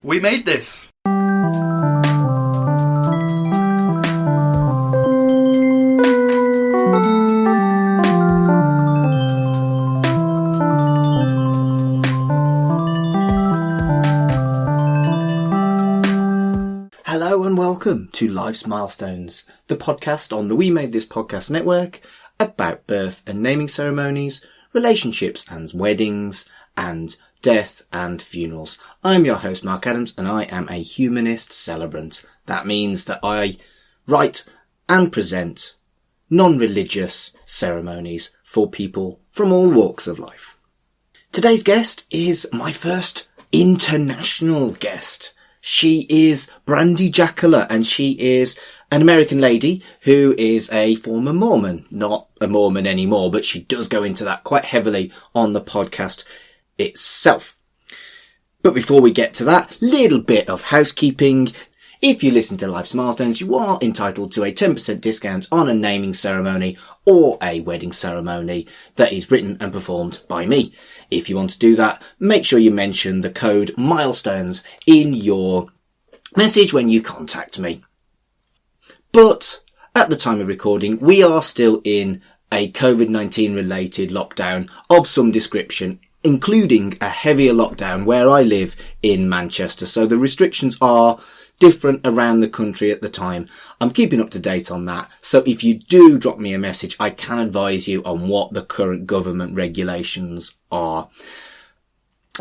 We made this! Hello and welcome to Life's Milestones, the podcast on the We Made This Podcast network about birth and naming ceremonies, relationships and weddings, and death and funerals. I'm your host Mark Adams and I am a Humanist Celebrant. That means that I write and present non-religious ceremonies for people from all walks of life. Today's guest is my first international guest. She is Brandi Jackola, and she is an American lady who is a former Mormon. Not a Mormon anymore, but she does go into that quite heavily on the podcast itself. But before we get to that, little bit of housekeeping. If you listen to Life's Milestones, you are entitled to a 10% discount on a naming ceremony or a wedding ceremony that is written and performed by me. If you want to do that, make sure you mention the code Milestones in your message when you contact me. But at the time of recording, we are still in a COVID-19 related lockdown of some description, including a heavier lockdown where I live in Manchester. So the restrictions are different around the country at the time. I'm keeping up to date on that. So if you do drop me a message, I can advise you on what the current government regulations are.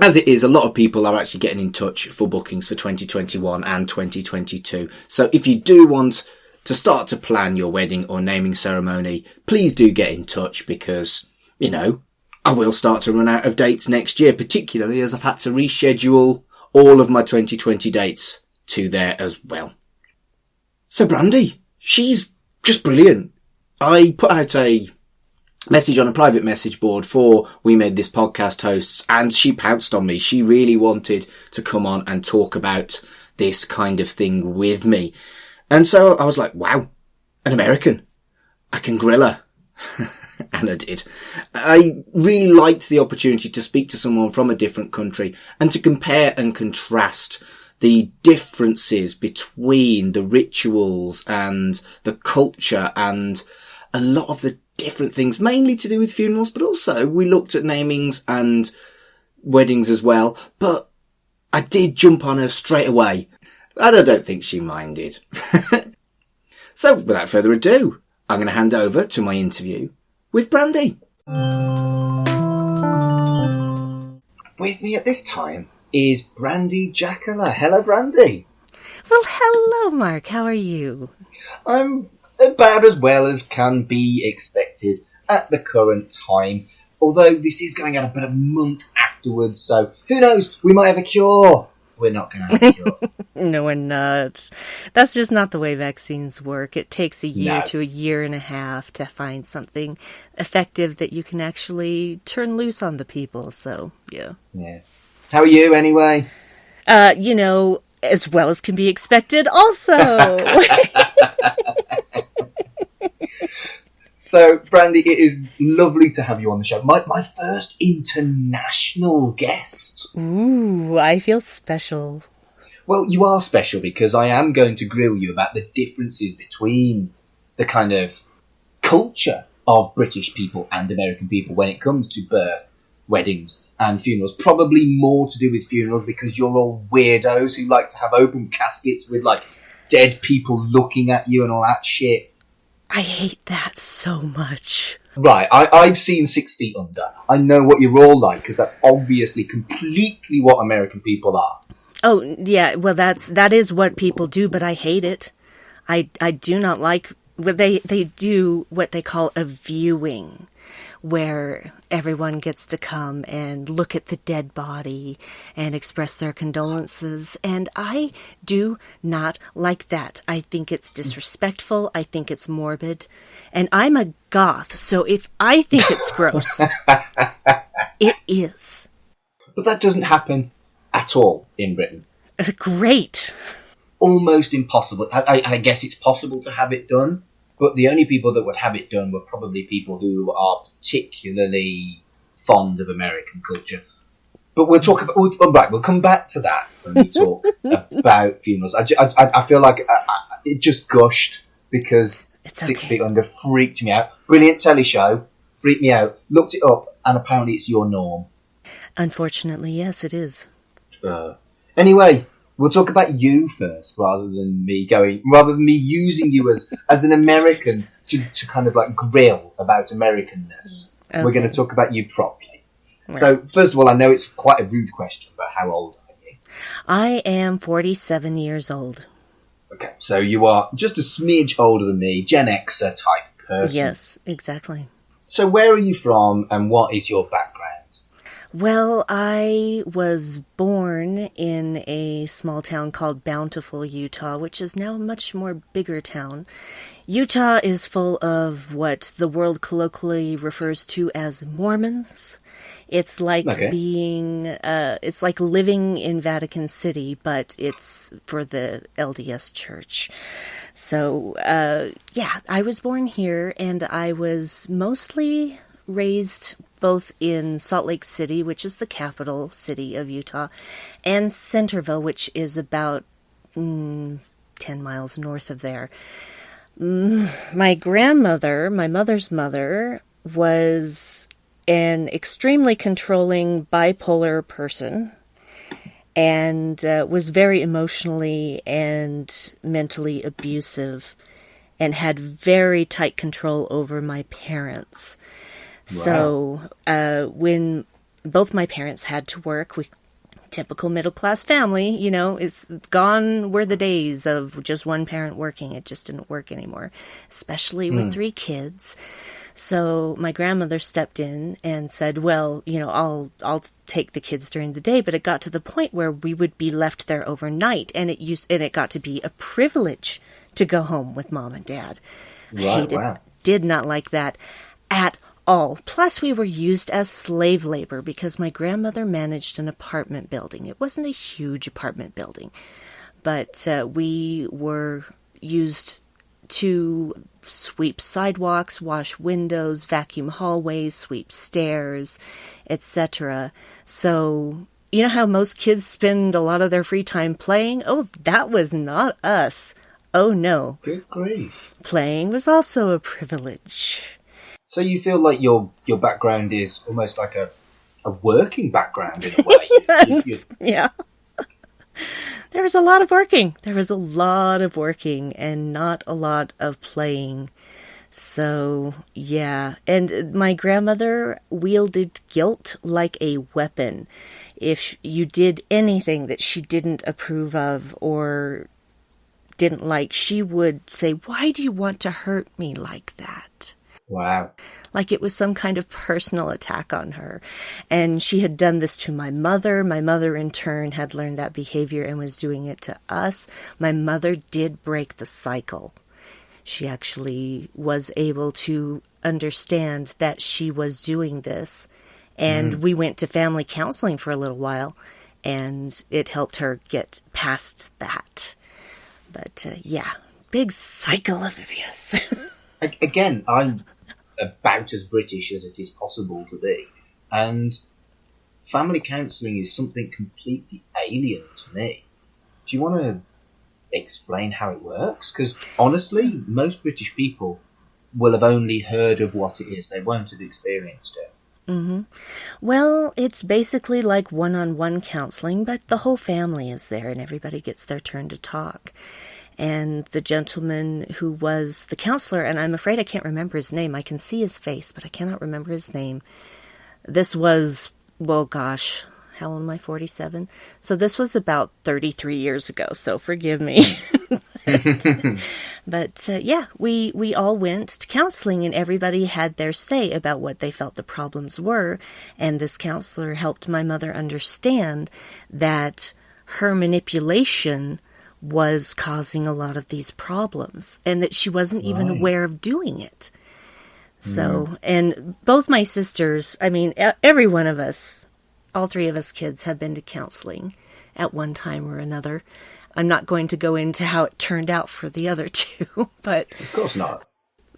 As it is, a lot of people are actually getting in touch for bookings for 2021 and 2022. So if you do want to start to plan your wedding or naming ceremony, please do get in touch because, you know, I will start to run out of dates next year, particularly as I've had to reschedule all of my 2020 dates to there as well. So Brandi, she's just brilliant. I put out a message on a private message board for We Made This Podcast hosts and she pounced on me. She really wanted to come on and talk about this kind of thing with me. And so I was like, wow, an American. I can grill her. And I did. I really liked the opportunity to speak to someone from a different country and to compare and contrast the differences between the rituals and the culture and a lot of the different things, mainly to do with funerals, but also we looked at namings and weddings as well. But I did jump on her straight away, and I don't think she minded. So without further ado, I'm going to hand over to my interview with Brandi. With me at this time is Brandi Jackola. Hello, Brandi. Well, hello, Mark. How are you? I'm about as well as can be expected at the current time. Although this is going out about a month afterwards, so who knows? We might have a cure. We're not going to have a cure. No, we're not. That's just not the way vaccines work. It takes a year to a year and a half to find something effective that you can actually turn loose on the people. So, yeah. Yeah. How are you, anyway? You know, as well as can be expected also. So, Brandi, it is lovely to have you on the show. My first international guest. Ooh, I feel special. Well, you are special because I am going to grill you about the differences between the kind of culture of British people and American people when it comes to birth, weddings and funerals. Probably more to do with funerals because you're all weirdos who like to have open caskets with, like, dead people looking at you and all that shit. I hate that so much. Right, I've seen 6 Feet Under. I know what you're all like because that's obviously completely what American people are. Oh, yeah, well, that is what people do, but I hate it. I do not like, they do what they call a viewing, where everyone gets to come and look at the dead body and express their condolences, and I do not like that. I think it's disrespectful, I think it's morbid, and I'm a goth, so if I think it's gross, it is. But that doesn't happen at all in Britain. Great. Almost impossible. I guess it's possible to have it done, but the only people that would have it done were probably people who are particularly fond of American culture. But we'll talk about... we'll come back to that when we talk about funerals. I feel like it just gushed because It's okay. 6 Feet Under freaked me out. Brilliant telly show, freaked me out. Looked it up, and apparently it's your norm. Unfortunately, yes, it is. Anyway, we'll talk about you first, rather than me using you as an American to kind of like grill about Americanness. Okay. We're going to talk about you properly. Right. So, first of all, I know it's quite a rude question, but how old are you? I am 47 years old. Okay, so you are just a smidge older than me, Gen Xer type person. Yes, exactly. So where are you from, and what is your background? Well, I was born in a small town called Bountiful, Utah, which is now a much more bigger town. Utah is full of what the world colloquially refers to as Mormons. It's like it's like living in Vatican City, but it's for the LDS Church. So, I was born here, and I was mostly raised both in Salt Lake City, which is the capital city of Utah, and Centerville, which is about 10 miles north of there. My grandmother, my mother's mother, was an extremely controlling bipolar person and was very emotionally and mentally abusive and had very tight control over my parents. Wow. So when both my parents had to work, typical middle-class family, is gone were the days of just one parent working. It just didn't work anymore, especially with 3 kids. So my grandmother stepped in and said, well, I'll take the kids during the day. But it got to the point where we would be left there overnight, and it got to be a privilege to go home with mom and dad. Wow. Did not like that at all. Plus, we were used as slave labor because my grandmother managed an apartment building. It wasn't a huge apartment building, but we were used to sweep sidewalks, wash windows, vacuum hallways, sweep stairs, etc. So, you know how most kids spend a lot of their free time playing? Oh, that was not us. Oh, no. Good grief. Playing was also a privilege. So you feel like your background is almost like a working background in a way. Yeah. There was a lot of working. There was a lot of working and not a lot of playing. So, yeah. And my grandmother wielded guilt like a weapon. If you did anything that she didn't approve of or didn't like, she would say, "Why do you want to hurt me like that?" Wow. Like it was some kind of personal attack on her. And she had done this to my mother. My mother, in turn, had learned that behavior and was doing it to us. My mother did break the cycle. She actually was able to understand that she was doing this. And we went to family counseling for a little while, and it helped her get past that. But, big cycle of abuse. Again, I'm about as British as it is possible to be, and family counselling is something completely alien to me. Do you want to explain how it works? Because honestly, most British people will have only heard of what it is. They won't have experienced it. Mm-hmm. Well, it's basically like one-on-one counseling, but the whole family is there and everybody gets their turn to talk. And the gentleman who was the counselor, and I'm afraid I can't remember his name. I can see his face, but I cannot remember his name. This was, well, gosh, how old am I? 47? So this was about 33 years ago, so forgive me. But we all went to counseling, and everybody had their say about what they felt the problems were. And this counselor helped my mother understand that her manipulation was causing a lot of these problems and that she wasn't even aware of doing it. So, and both my sisters, I mean, every one of us, all 3 of us kids have been to counseling at one time or another. I'm not going to go into how it turned out for the other 2, but of course not.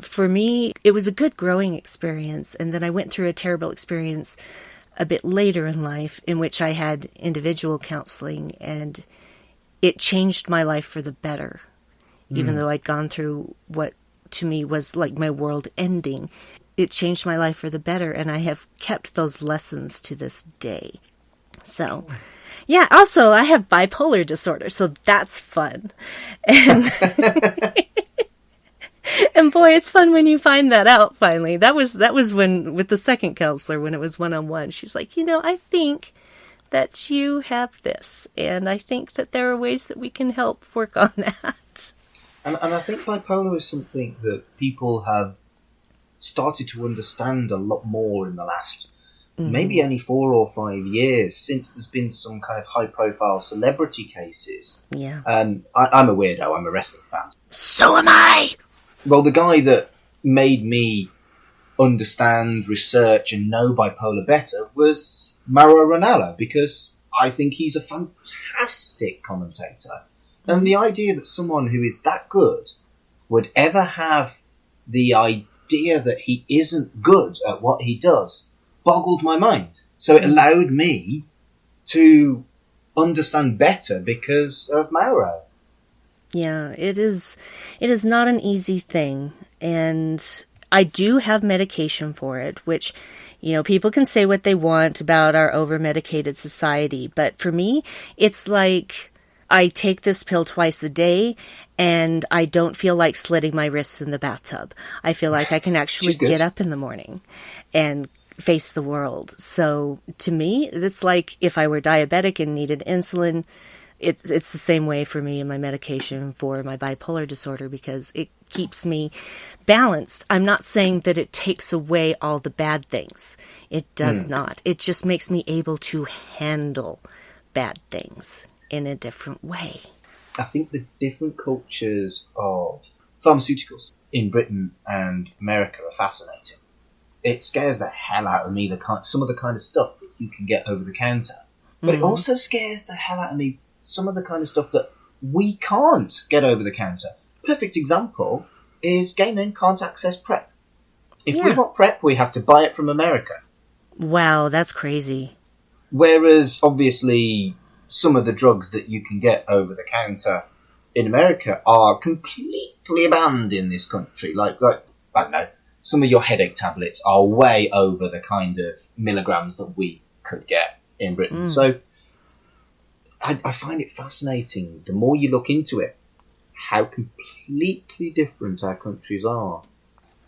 For me, it was a good growing experience. And then I went through a terrible experience a bit later in life in which I had individual counseling, and it changed my life for the better. Even though I'd gone through what to me was like my world ending, it changed my life for the better, and I have kept those lessons to this day. So, yeah, also I have bipolar disorder, so that's fun. And and boy, it's fun when you find that out finally. That was when, with the second counselor, when it was one-on-one, she's like, I think that you have this, and I think that there are ways that we can help work on that. And I think bipolar is something that people have started to understand a lot more in the last maybe only 4 or 5 years, since there's been some kind of high-profile celebrity cases. Yeah. I'm a weirdo. I'm a wrestling fan. So am I! Well, the guy that made me understand, research, and know bipolar better was Mauro Ranallo, because I think he's a fantastic commentator. And the idea that someone who is that good would ever have the idea that he isn't good at what he does boggled my mind. So it allowed me to understand better because of Mauro. Yeah, it is not an easy thing, and I do have medication for it, which, people can say what they want about our over-medicated society, but for me, it's like I take this pill twice a day, and I don't feel like slitting my wrists in the bathtub. I feel like I can actually get up in the morning and face the world. So to me, it's like if I were diabetic and needed insulin, it's the same way for me and my medication for my bipolar disorder, because it keeps me balanced. I'm not saying that it takes away all the bad things. It does not. It just makes me able to handle bad things in a different way. I think the different cultures of pharmaceuticals in Britain and America are fascinating. It scares the hell out of me, some of the kind of stuff that you can get over the counter. But it also scares the hell out of me, some of the kind of stuff that we can't get over the counter. Perfect example is gay men can't access PrEP. If we want PrEP, we have to buy it from America. Wow, that's crazy. Whereas, obviously, some of the drugs that you can get over the counter in America are completely banned in this country. Like I don't know, some of your headache tablets are way over the kind of milligrams that we could get in Britain. So I find it fascinating, the more you look into it, how completely different our countries are.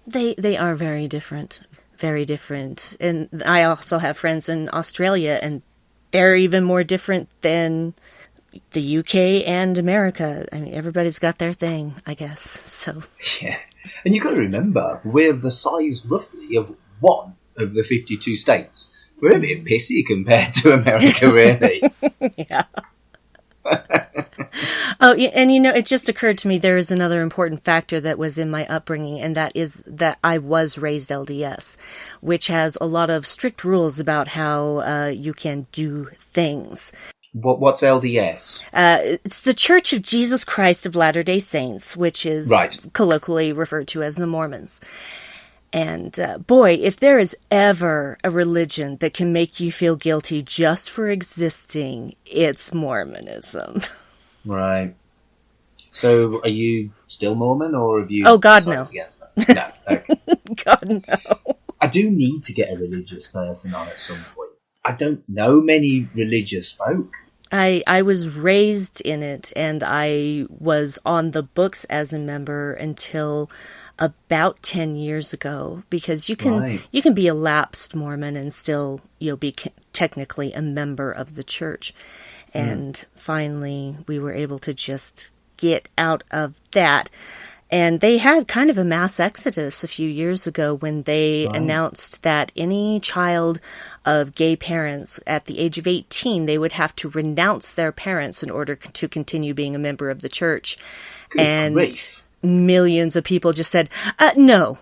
They are very different. Very different. And I also have friends in Australia, and they're even more different than the UK and America. I mean, everybody's got their thing, I guess. So yeah. And you've got to remember, we're the size, roughly, of one of the 52 states. We're a bit pissy compared to America, really. Yeah. Oh, and it just occurred to me there is another important factor that was in my upbringing, and that is that I was raised LDS, which has a lot of strict rules about how you can do things. What's LDS? It's the Church of Jesus Christ of Latter-day Saints, which is colloquially referred to as the Mormons. And boy, if there is ever a religion that can make you feel guilty just for existing, it's Mormonism. Right. So, are you still Mormon, or have you... Oh, God, no. Against that? No, okay. God, no. I do need to get a religious person on at some point. I don't know many religious folk. I was raised in it, and I was on the books as a member until about 10 years ago, because you can be a lapsed Mormon and still be technically a member of the church. And finally, we were able to just get out of that. And they had kind of a mass exodus a few years ago when they announced that any child of gay parents at the age of 18, they would have to renounce their parents in order to continue being a member of the church. Good grief. Millions of people just said, no,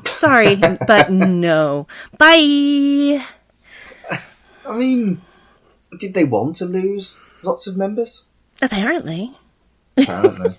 sorry, but no. Bye. I mean, did they want to lose lots of members? Apparently. Apparently.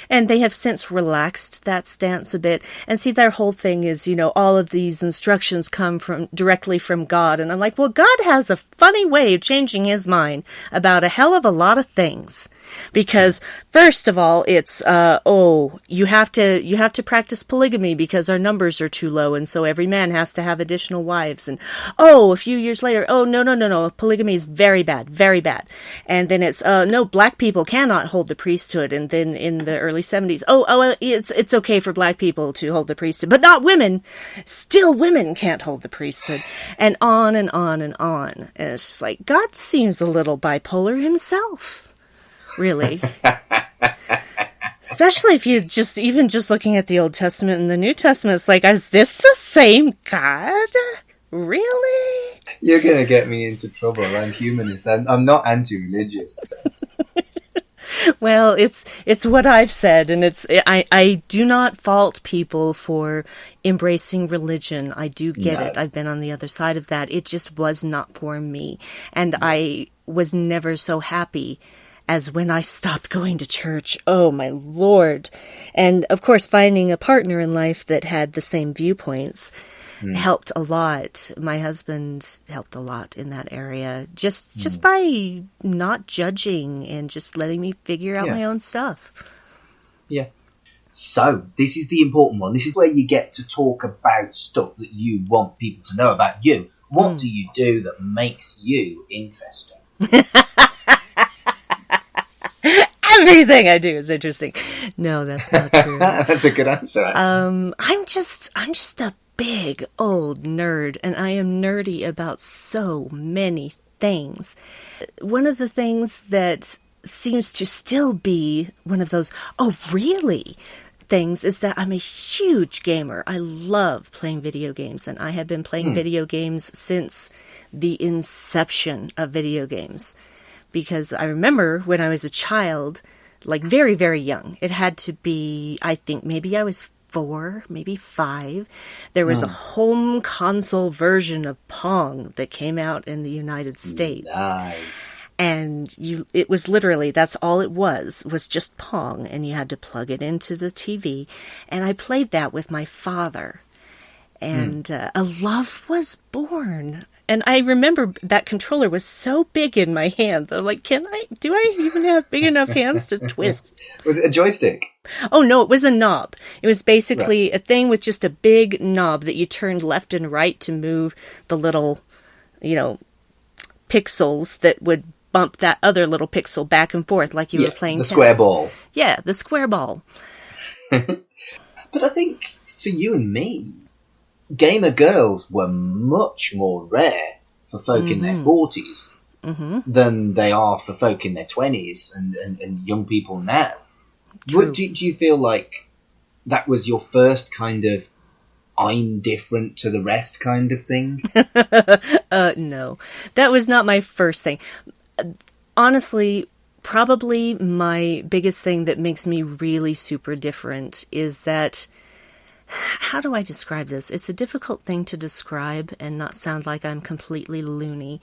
And they have since relaxed that stance a bit. And see, their whole thing is, all of these instructions come directly from God. And I'm like, well, God has a funny way of changing his mind about a hell of a lot of things. Because first of all, it's, you have to practice polygamy because our numbers are too low. And so every man has to have additional wives. And, a few years later, no, polygamy is very bad, very bad. And then it's, no, black people cannot hold the priesthood. And then in the early 70s, it's okay for black people to hold the priesthood, but not women. Still women can't hold the priesthood. And on and on and on. And it's just like, God seems a little bipolar himself. Really. Especially if you just looking at the Old Testament and the New Testament, it's like, is this the same God? Really? You're going to get me into trouble. I'm humanist. I'm not anti-religious. Well, it's what I've said, and I do not fault people for embracing religion. I do get it. I've been on the other side of that. It just was not for me. And I was never so happy as when I stopped going to church. Oh, my Lord. And, of course, finding a partner in life that had the same viewpoints helped a lot. My husband helped a lot in that area, just by not judging and just letting me figure out my own stuff. Yeah. So, this is the important one. This is where you get to talk about stuff that you want people to know about you. What do you do that makes you interesting? Everything I do is interesting. No, that's not true. That's a good answer, actually. I'm just a big old nerd, and I am nerdy about so many things. One of the things that seems to still be one of those, oh, really? Things is that I'm a huge gamer. I love playing video games, and I have been playing video games since the inception of video games. Because I remember when I was a child, like very, very young, it had to be, I think maybe I was 4, maybe 5. There was a home console version of Pong that came out in the United States. Nice. And it was literally, that's all it was just Pong, and you had to plug it into the TV. And I played that with my father. And a love was born. And I remember that controller was so big in my hand. I'm like, do I even have big enough hands to twist? Was it a joystick? Oh, no, it was a knob. It was basically a thing with just a big knob that you turned left and right to move the little, pixels that would bump that other little pixel back and forth like you were playing the tennis. Square ball. Yeah, the square ball. But I think for you and me, gamer girls were much more rare for folk in their 40s than they are for folk in their 20s and young people now. Do you feel like that was your first kind of I'm different to the rest kind of thing? No, that was not my first thing. Honestly, probably my biggest thing that makes me really super different is that, how do I describe this? It's a difficult thing to describe and not sound like I'm completely loony.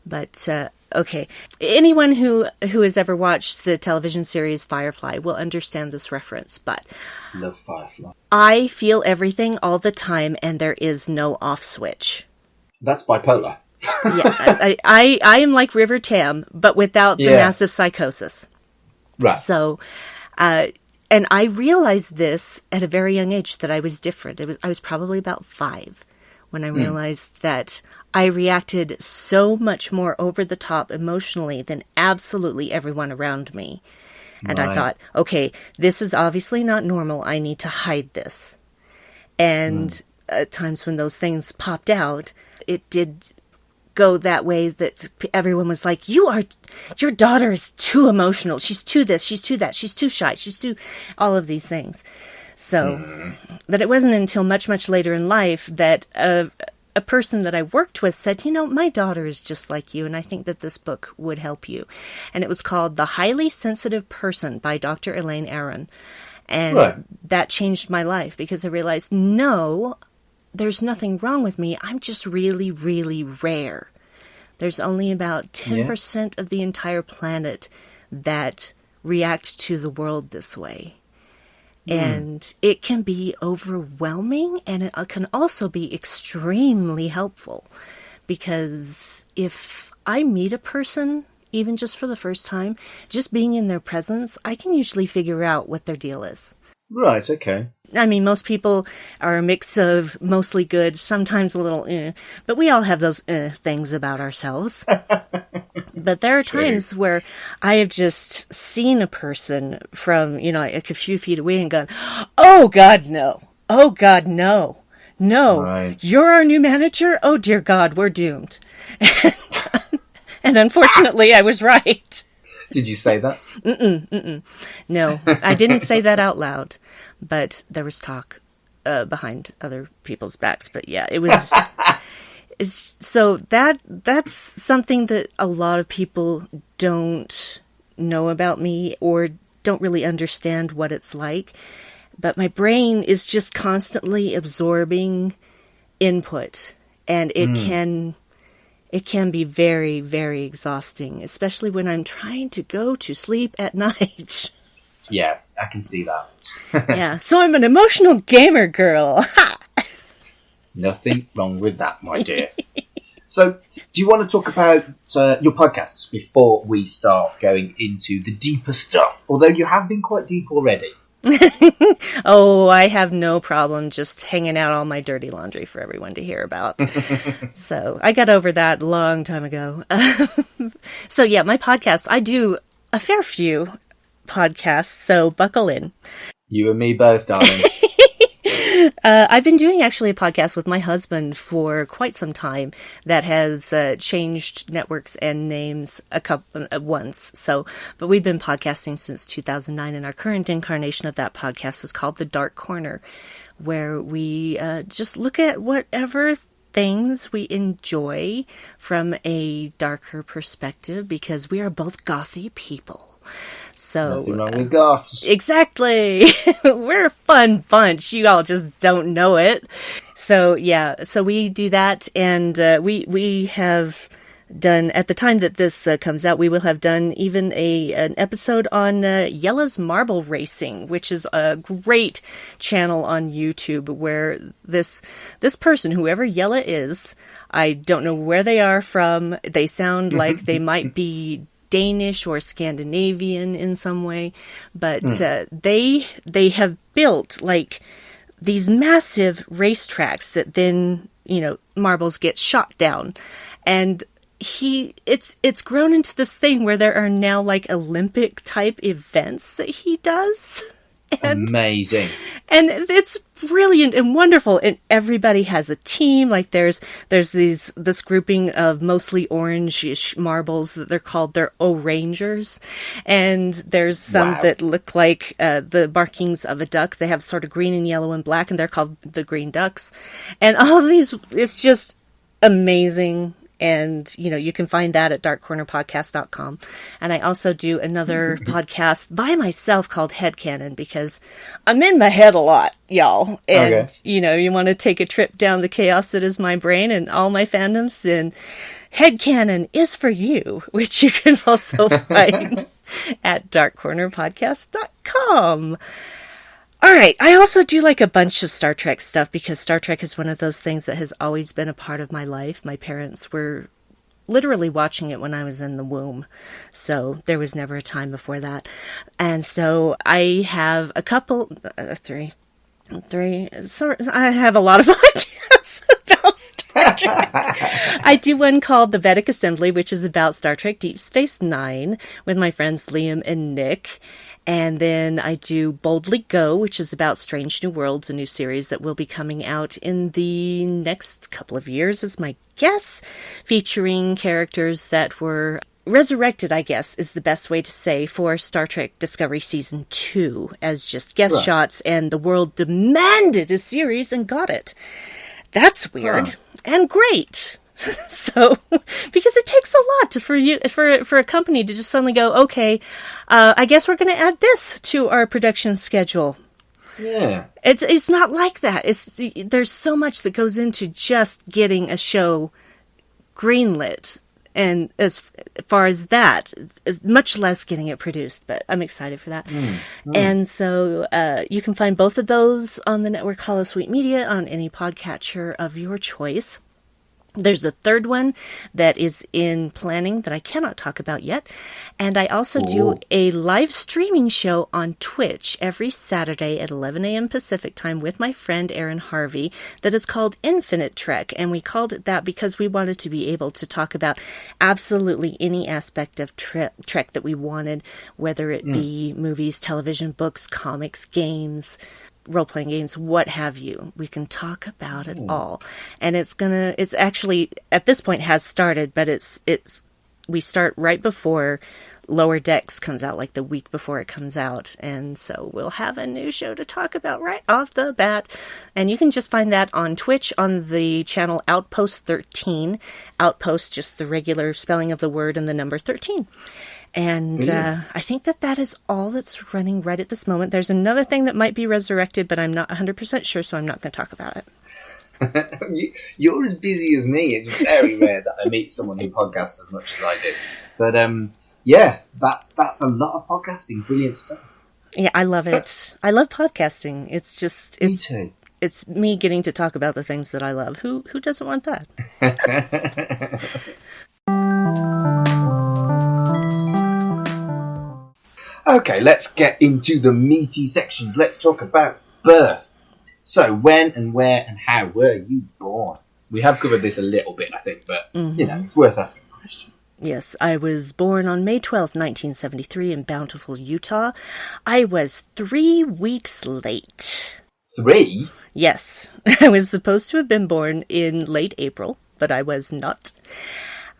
But, okay. Anyone who has ever watched the television series Firefly will understand this reference, but Love Firefly. I feel everything all the time and there is no off switch. That's bipolar. Yeah, I am like River Tam, but without the massive psychosis. Right. So, and I realized this at a very young age that I was different. I was probably about 5 when I realized that I reacted so much more over the top emotionally than absolutely everyone around me. And I thought, okay, this is obviously not normal. I need to hide this. And at times when those things popped out, it did go that way that everyone was like, your daughter is too emotional. She's too this, she's too that, she's too shy, she's too, all of these things. So, but it wasn't until much, much later in life that a person that I worked with said, my daughter is just like you, and I think that this book would help you. And it was called The Highly Sensitive Person by Dr. Elaine Aron. And that changed my life because I realized, no, there's nothing wrong with me. I'm just really, really rare. There's only about 10% of the entire planet that react to the world this way. And it can be overwhelming, and it can also be extremely helpful. Because if I meet a person, even just for the first time, just being in their presence, I can usually figure out what their deal is. Right, okay. I mean, most people are a mix of mostly good, sometimes a little but we all have those things about ourselves. But there are times where I have just seen a person from, like a few feet away and gone, oh God, no. Oh God, no. No. Right. You're our new manager? Oh dear God, we're doomed. And unfortunately, I was right. Did you say that? No, I didn't say that out loud, but there was talk behind other people's backs. But yeah, it was. So that's something that a lot of people don't know about me or don't really understand what it's like. But my brain is just constantly absorbing input, and it can be very, very exhausting, especially when I'm trying to go to sleep at night. Yeah, I can see that. Yeah, so I'm an emotional gamer girl. Ha! Nothing wrong with that, my dear. So, do you want to talk about your podcasts before we start going into the deeper stuff? Although you have been quite deep already. Oh, I have no problem just hanging out all my dirty laundry for everyone to hear about. So I got over that a long time ago. So yeah, my podcasts, I do a fair few podcasts, so buckle in. You and me both, darling. I've been doing actually a podcast with my husband for quite some time that has changed networks and names once. So, but we've been podcasting since 2009, and our current incarnation of that podcast is called The Dark Corner, where we just look at whatever things we enjoy from a darker perspective, because we are both gothy people. So, nothing wrong with goths. Exactly. We're a fun bunch. You all just don't know it. So, yeah. So we do that. And we have done, at the time that this comes out, we will have done even an episode on Yella's Marble Racing, which is a great channel on YouTube where this person, whoever Yella is, I don't know where they are from. They sound like they might be Danish or Scandinavian in some way, but they have built like these massive racetracks that then marbles get shot down, and it's grown into this thing where there are now like Olympic type events that he does. And, amazing. And it's brilliant and wonderful. And everybody has a team. Like there's this grouping of mostly orange-ish marbles that they're called their O-Rangers. And there's some that look like the markings of a duck. They have sort of green and yellow and black, and they're called the Green Ducks. And all of these, it's just amazing. And, you can find that at darkcornerpodcast.com. And I also do another podcast by myself called Headcanon, because I'm in my head a lot, y'all. And, you want to take a trip down the chaos that is my brain and all my fandoms, then Headcanon is for you, which you can also find at darkcornerpodcast.com. All right. I also do like a bunch of Star Trek stuff, because Star Trek is one of those things that has always been a part of my life. My parents were literally watching it when I was in the womb, so there was never a time before that. And so I have a couple, three. So I have a lot of podcasts about Star Trek. I do one called The Vedic Assembly, which is about Star Trek Deep Space Nine with my friends Liam and Nick. And then I do Boldly Go, which is about Strange New Worlds, a new series that will be coming out in the next couple of years, is my guess, featuring characters that were resurrected, I guess, is the best way to say, for Star Trek Discovery Season 2 as just guest shots, and the world demanded a series and got it. That's weird and great. So, because it takes a lot for a company to just suddenly go, okay, I guess we're going to add this to our production schedule. Yeah, it's not like that. There's so much that goes into just getting a show greenlit And as far as that, is much less getting it produced, but I'm excited for that. And so you can find both of those on the network Holosuite Media on any podcatcher of your choice. There's a third one that is in planning that I cannot talk about yet. And I also do a live streaming show on Twitch every Saturday at 11 a.m. Pacific time with my friend Aaron Harvey that is called Infinite Trek. And we called it that because we wanted to be able to talk about absolutely any aspect of Trek that we wanted, whether it be movies, television, books, comics, games, role-playing games, what have you. We can talk about it all. And it's actually, at this point has started, but we start right before Lower Decks comes out, like the week before it comes out. And so we'll have a new show to talk about right off the bat. And you can just find that on Twitch on the channel Outpost 13. Outpost, just the regular spelling of the word and the number 13. And I think that is all that's running right at this moment. There's another thing that might be resurrected, but I'm not 100% sure, so I'm not going to talk about it. You're as busy as me. It's very rare that I meet someone who podcasts as much as I do. But yeah, that's a lot of podcasting. Brilliant stuff. Yeah, I love it. I love podcasting. Me too. It's me getting to talk about the things that I love. Who doesn't want that? Okay, let's get into the meaty sections. Let's talk about birth. So, when and where and how were you born? We have covered this a little bit, I think, but, it's worth asking a question. Yes, I was born on May 12th, 1973 in Bountiful, Utah. I was 3 weeks late. 3? Yes, I was supposed to have been born in late April, but I was not.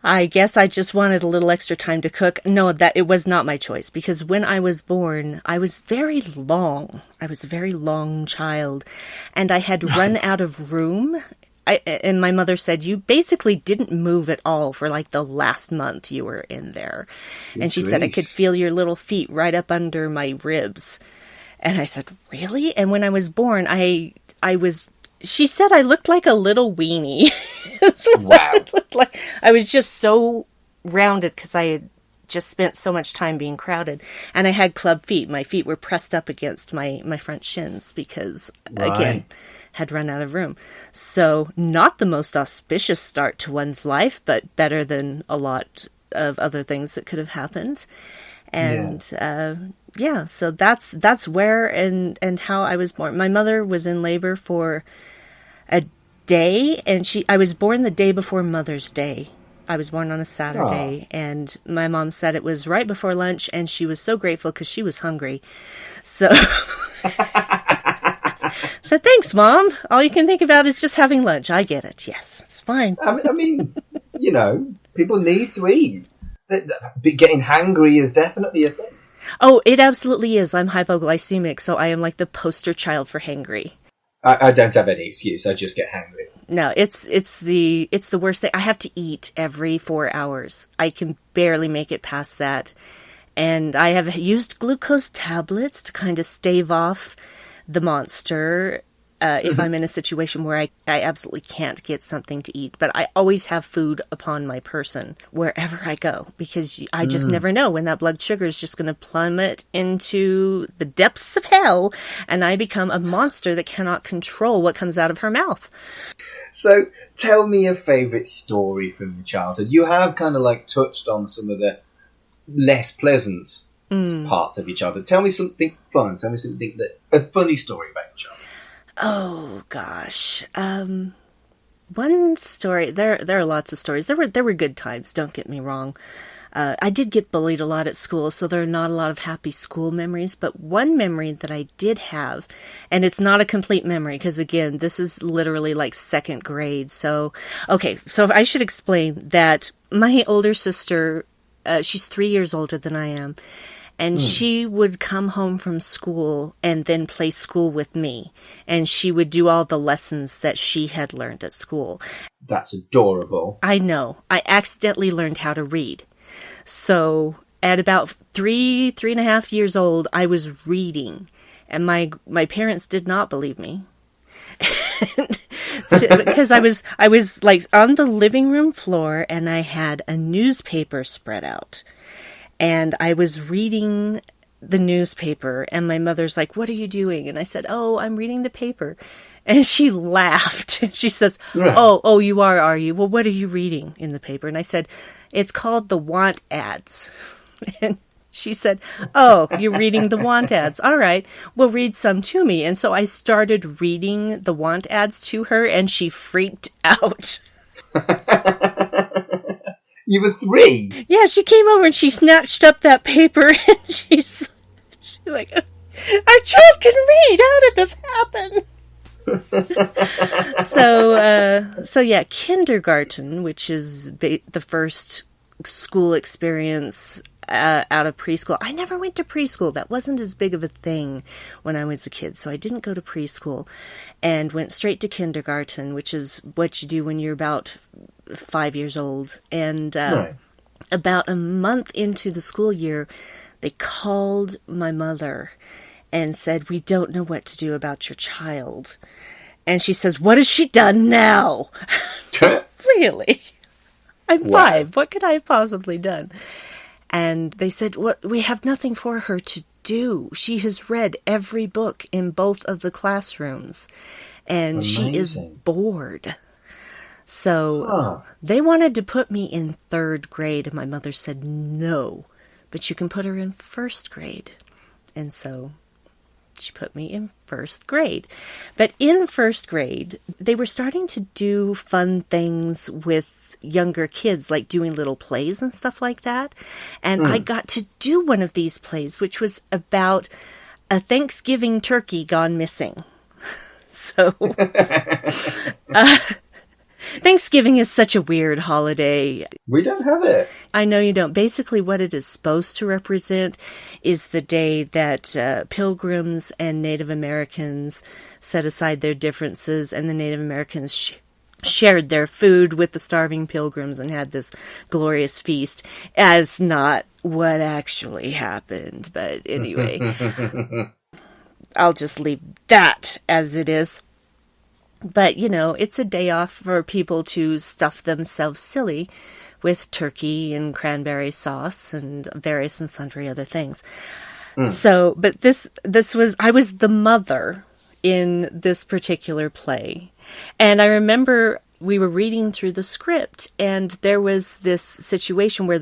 I guess I just wanted a little extra time to cook. No, that it was not my choice, because when I was born, I was very long. I was a very long child, and I had run out of room. And my mother said, you basically didn't move at all for like the last month you were in there. And she said, I could feel your little feet right up under my ribs. And I said, really? And when I was born, she said I looked like a little weenie. Wow. I was just so rounded because I had just spent so much time being crowded. And I had club feet. My feet were pressed up against my front shins because, again, had run out of room. So not the most auspicious start to one's life, but better than a lot of other things that could have happened. And so that's where and how I was born. My mother was in labor for a day, and I was born the day before Mother's Day. I was born on a Saturday, and my mom said it was right before lunch, and she was so grateful because she was hungry. So, so thanks, Mom. All you can think about is just having lunch. I get it. Yes, it's fine. I mean, people need to eat. Getting hangry is definitely a thing. Oh, it absolutely is. I'm hypoglycemic, so I am like the poster child for hangry. I don't have any excuse. I just get hangry. No, it's the worst thing. I have to eat every 4 hours. I can barely make it past that. And I have used glucose tablets to kind of stave off the monster if I'm in a situation where I absolutely can't get something to eat. But I always have food upon my person wherever I go, because I just never know when that blood sugar is just going to plummet into the depths of hell and I become a monster that cannot control what comes out of her mouth. So tell me a favourite story from your childhood. You have kind of like touched on some of the less pleasant parts of your childhood. Tell me something fun. Tell me something a funny story about your childhood. Oh gosh. One story. There are lots of stories. There were good times. Don't get me wrong. I did get bullied a lot at school, so there are not a lot of happy school memories. But one memory that I did have, and it's not a complete memory because again, this is literally like second grade. So I should explain that my older sister, she's 3 years older than I am. And she would come home from school and then play school with me. And she would do all the lessons that she had learned at school. That's adorable. I know. I accidentally learned how to read. So at about 3.5 years old, I was reading. And my parents did not believe me. Because I was like on the living room floor and I had a newspaper spread out. And I was reading the newspaper and my mother's like, "What are you doing?" And I said, "Oh, I'm reading the paper." And she laughed. She says, Right. Oh, you are you? Well, what are you reading in the paper? And I said, "It's called the want ads." And she said, "Oh, you're reading the want ads. All right, well, read some to me." And so I started reading the want ads to her and she freaked out. You were 3? Yeah, she came over and she snatched up that paper and she's like, "Our child can read. How did this happen?" So yeah, kindergarten, which is the first school experience out of preschool. I never went to preschool. That wasn't as big of a thing when I was a kid, so I didn't go to preschool and went straight to kindergarten, which is what you do when you're about 5 years old. And Right. about a month into the school year, they called my mother and said, "We don't know what to do about your child." And she says, "What has she done now?" Really? I'm Wow. 5. What could I have possibly done? And they said, "We have nothing for her to do. She has read every book in both of the classrooms, and she is Amazing. bored." So Huh. they wanted to put me in 3rd grade, and my mother said, "No, but you can put her in 1st grade." And so she put me in 1st grade. But in 1st grade, they were starting to do fun things with younger kids, like doing little plays and stuff like that. And I got to do one of these plays, which was about a Thanksgiving turkey gone missing. So Thanksgiving is such a weird holiday. We don't have it. I know you don't. Basically, what it is supposed to represent is the day that Pilgrims and Native Americans set aside their differences, and the Native Americans shared their food with the starving Pilgrims and had this glorious feast. As not what actually happened, but anyway, I'll just leave that as it is. But, you know, it's a day off for people to stuff themselves silly with turkey and cranberry sauce and various and sundry other things. So, but this was, I was the mother in this particular play. And I remember we were reading through the script and there was this situation where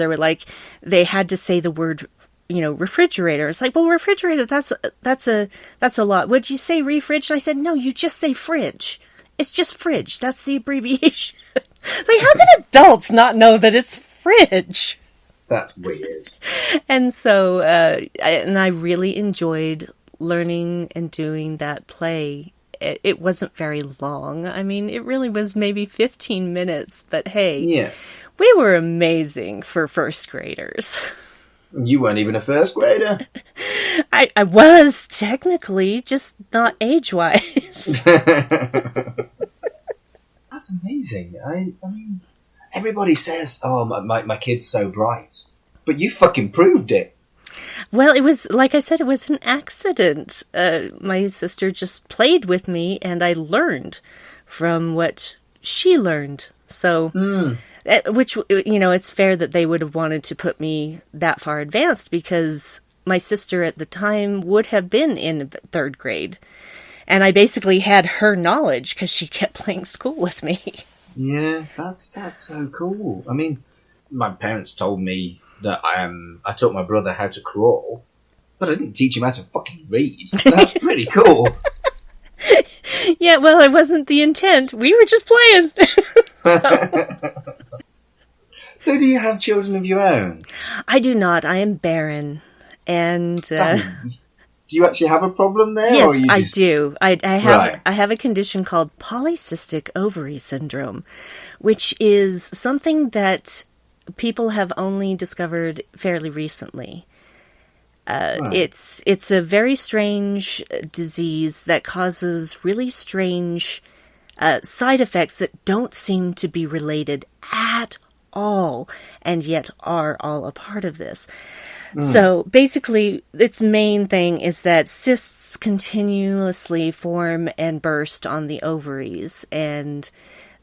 they had to say the word, refrigerator. It's like, well, refrigerator, that's a lot. Would you say refridge? And I said, no, you just say fridge. It's just fridge. That's the abbreviation. It's like, how can adults not know that it's fridge? That's weird. And so, I really enjoyed learning and doing that play. It wasn't very long. I mean, it really was maybe 15 minutes, but hey, Yeah. we were amazing for 1st graders. You weren't even a 1st grader. I was technically, just not age-wise. That's amazing. I mean, everybody says, "Oh, my kid's so bright," but you fucking proved it. Well, it was, like I said, it was an accident. My sister just played with me, and I learned from what she learned. So, which, it's fair that they would have wanted to put me that far advanced, because my sister at the time would have been in 3rd grade. And I basically had her knowledge because she kept playing school with me. Yeah, that's so cool. I mean, my parents told me that I taught my brother how to crawl, but I didn't teach him how to fucking read. That's pretty cool. Yeah, well, it wasn't the intent. We were just playing. So do you have children of your own? I do not. I am barren. And do you actually have a problem there? yes, or you I just... do. I have Right. I have a condition called polycystic ovary syndrome, which is something that people have only discovered fairly recently. It's a very strange disease that causes really strange side effects that don't seem to be related at all, and yet are all a part of this. So basically, its main thing is that cysts continuously form and burst on the ovaries, and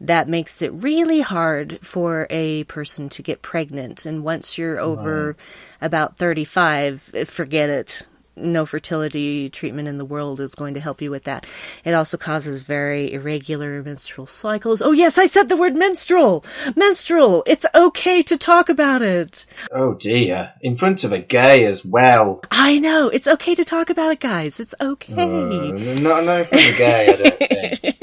that makes it really hard for a person to get pregnant. And once you're over about 35, forget it. No fertility treatment in the world is going to help you with that. It also causes very irregular menstrual cycles. Oh yes, I said the word menstrual! Menstrual! It's okay to talk about it! Oh dear. In front of a gay as well. I know, it's okay to talk about it, guys. It's okay. Not in front of a gay, I don't think.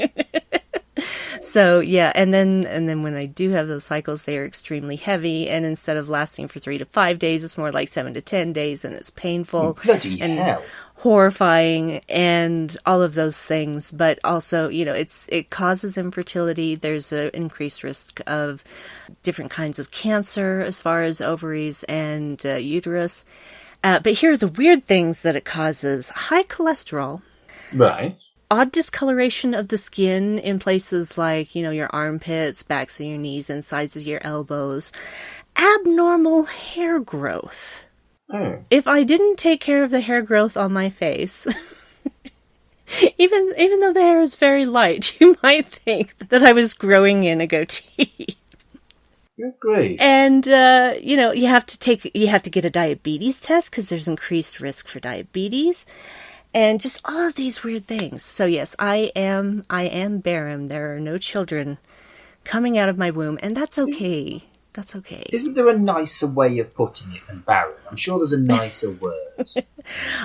So yeah, and then when I do have those cycles, they are extremely heavy, and instead of lasting for 3 to 5 days, it's more like 7 to 10 days, and it's painful Bloody and hell. horrifying and all of those things. But also, it causes infertility. There's an increased risk of different kinds of cancer as far as ovaries and uterus. But here are the weird things that it causes: high cholesterol. Right. Odd discoloration of the skin in places like, your armpits, backs of your knees, and sides of your elbows. Abnormal hair growth. Oh. If I didn't take care of the hair growth on my face, even though the hair is very light, you might think that I was growing in a goatee. You're great. And, you have to get a diabetes test because there's increased risk for diabetes. And just all of these weird things. So yes, I am barren. There are no children coming out of my womb, and that's okay. That's okay. Isn't there a nicer way of putting it than barren? I'm sure there's a nicer word.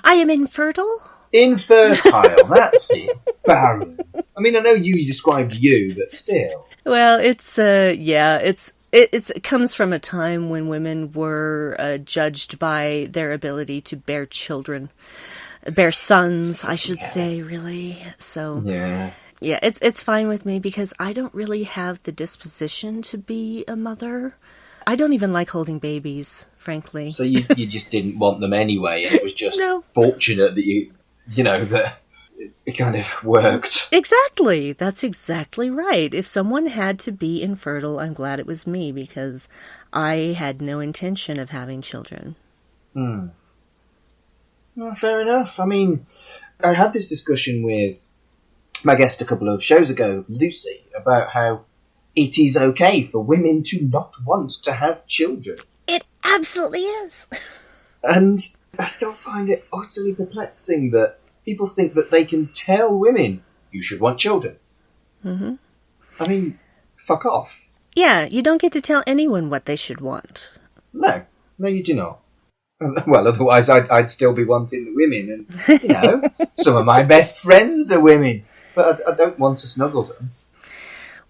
I am infertile. Infertile, that's it. Barren. I mean, I know you described you, but still. Well, it comes from a time when women were judged by their ability to bear children. Bear sons, I should say, really. So, yeah, it's fine with me because I don't really have the disposition to be a mother. I don't even like holding babies, frankly. So you just didn't want them anyway, and it was just fortunate that that it kind of worked. Exactly. That's exactly right. If someone had to be infertile, I'm glad it was me because I had no intention of having children. Well, fair enough. I mean, I had this discussion with my guest a couple of shows ago, Lucy, about how it is okay for women to not want to have children. It absolutely is. And I still find it utterly perplexing that people think that they can tell women, you should want children. Mm-hmm. I mean, fuck off. Yeah, you don't get to tell anyone what they should want. No, you do not. Well, otherwise I'd still be wanting the women, and some of my best friends are women, but I don't want to snuggle them.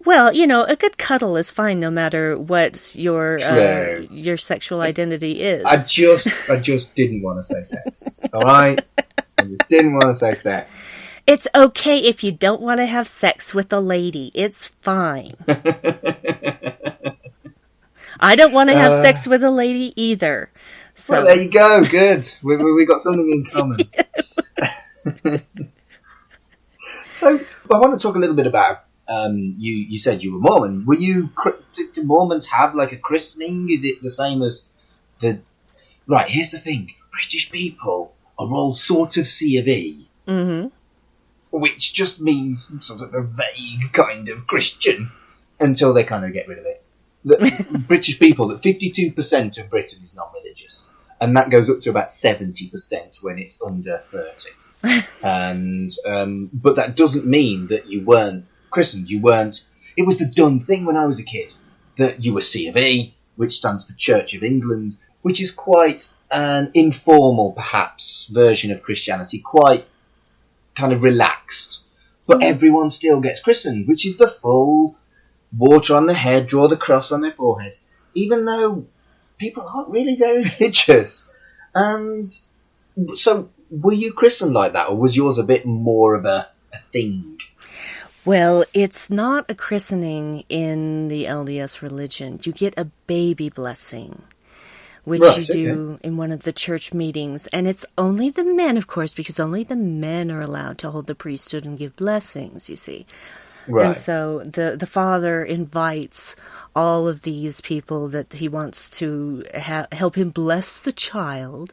Well, a good cuddle is fine no matter what your sexual identity is. I just didn't want to say sex. All right, I just didn't want to say sex. It's okay if you don't want to have sex with a lady. It's fine. I don't want to have sex with a lady either. So. Well, there you go. Good. We got something in common. So, I want to talk a little bit about, you said you were Mormon. Do Mormons have like a christening? Is it the same as the... Right, here's the thing. British people are all sort of C of E. Mm-hmm. Which just means sort of a vague kind of Christian until they kind of get rid of it. The British people, that 52% of Britain is non-religious, and that goes up to about 70% when it's under 30. And but that doesn't mean that you weren't christened. You weren't. It was the done thing when I was a kid that you were C of E, which stands for Church of England, which is quite an informal, perhaps, version of Christianity, quite kind of relaxed. But everyone still gets christened, which is the full water on the head, draw the cross on their forehead, even though people aren't really very religious. And so, were you christened like that, or was yours a bit more of a thing? Well, it's not a christening in the LDS religion. You get a baby blessing, which you do in one of the church meetings. And it's only the men, of course, because only the men are allowed to hold the priesthood and give blessings, you see. Right. And so the father invites all of these people that he wants to help him bless the child,